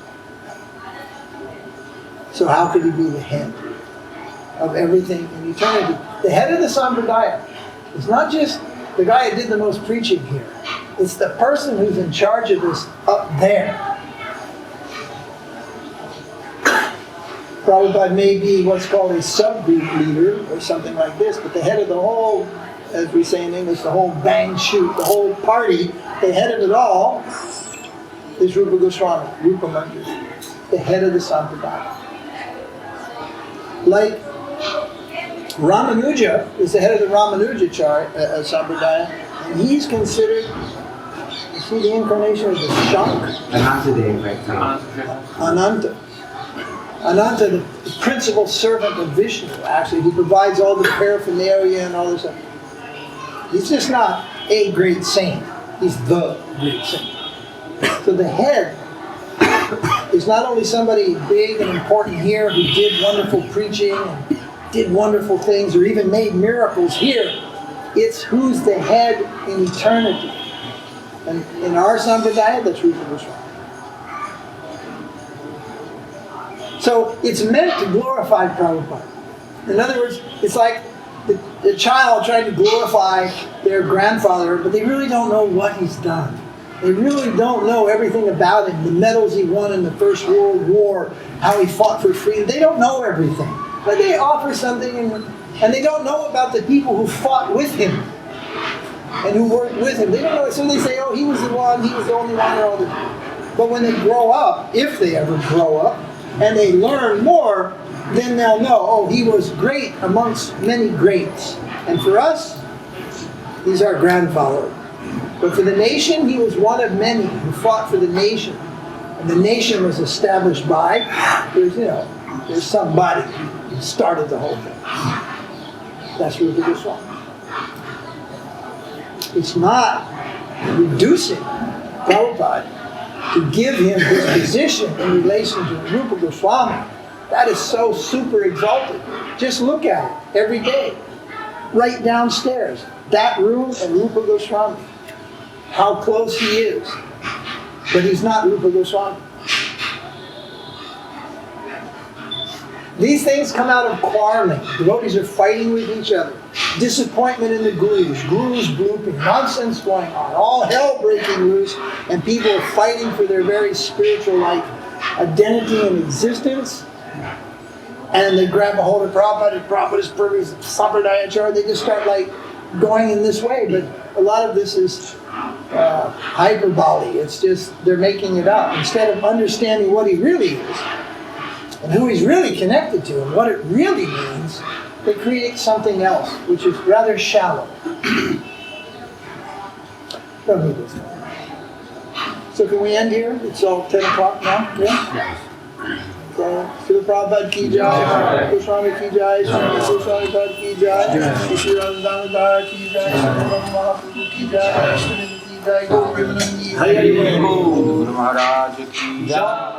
So how could he be the head of everything in eternity? The head of the Sampradaya is not just the guy who did the most preaching here. It's the person who's in charge of this up there. Prabhupada may be what's called a subgroup leader or something like this, but the head of the whole, as we say in English, the whole bang shoot, the whole party, the head of it all is Rupa Goswami, Rupa Manjari, the head of the Sampradaya. Like Ramanuja is the head of the Ramanuja Sampradaya, and he's considered, you see the incarnation of the Shank? Ananta. Ananta, the principal servant of Vishnu, actually, who provides all the paraphernalia and all this stuff. He's just not a great saint. He's the great saint. So the head is not only somebody big and important here who did wonderful preaching and did wonderful things or even made miracles here. It's who's the head in eternity. And in our Sampradaya, that's Rupa Goswami. So it's meant to glorify Prabhupada. In other words, it's like the child trying to glorify their grandfather, but they really don't know what he's done. They really don't know everything about him, the medals he won in the First World War, how he fought for freedom. They don't know everything. But they offer something, and they don't know about the people who fought with him and who worked with him. They don't know. So they say, oh, he was the one, he was the only one. Or but when they grow up, if they ever grow up, and they learn more, then they'll know, oh, he was great amongst many greats. And for us, he's our grandfather. But for the nation, he was one of many who fought for the nation. And the nation was established by, there's somebody who started the whole thing. That's Rupa Goswami. It's not reducing Prabhupada to give him his position in relation to Rupa Goswami. That is so super exalted. Just look at it every day. Right downstairs. That room and Rupa Goswami. How close he is. But he's not Rupa Goswami. These things come out of quarreling. Devotees are fighting with each other. Disappointment in the gurus. Gurus blooping. Nonsense going on. All hell breaking loose. And people are fighting for their very spiritual identity and existence. And they grab a hold of Prabhupada. Prabhupada's perfect Sampradayacharya. They just start going in this way. But a lot of this is hyperbole. It's just they're making it up. Instead of understanding what he really is. And who he's really connected to and what it really means, they create something else, which is rather shallow. Don't need this. So can we end here? It's all 10 o'clock now? Yeah? So, Śrīla Prabhupada ki jai, Goswami ki jai, Goswami Pad ki jai, Śrī Rādhā-Dāmodara ki jai, Mahāprabhu ki jai, Gauḍīya Vaiṣṇava ki jai, Mahārāja ki jai.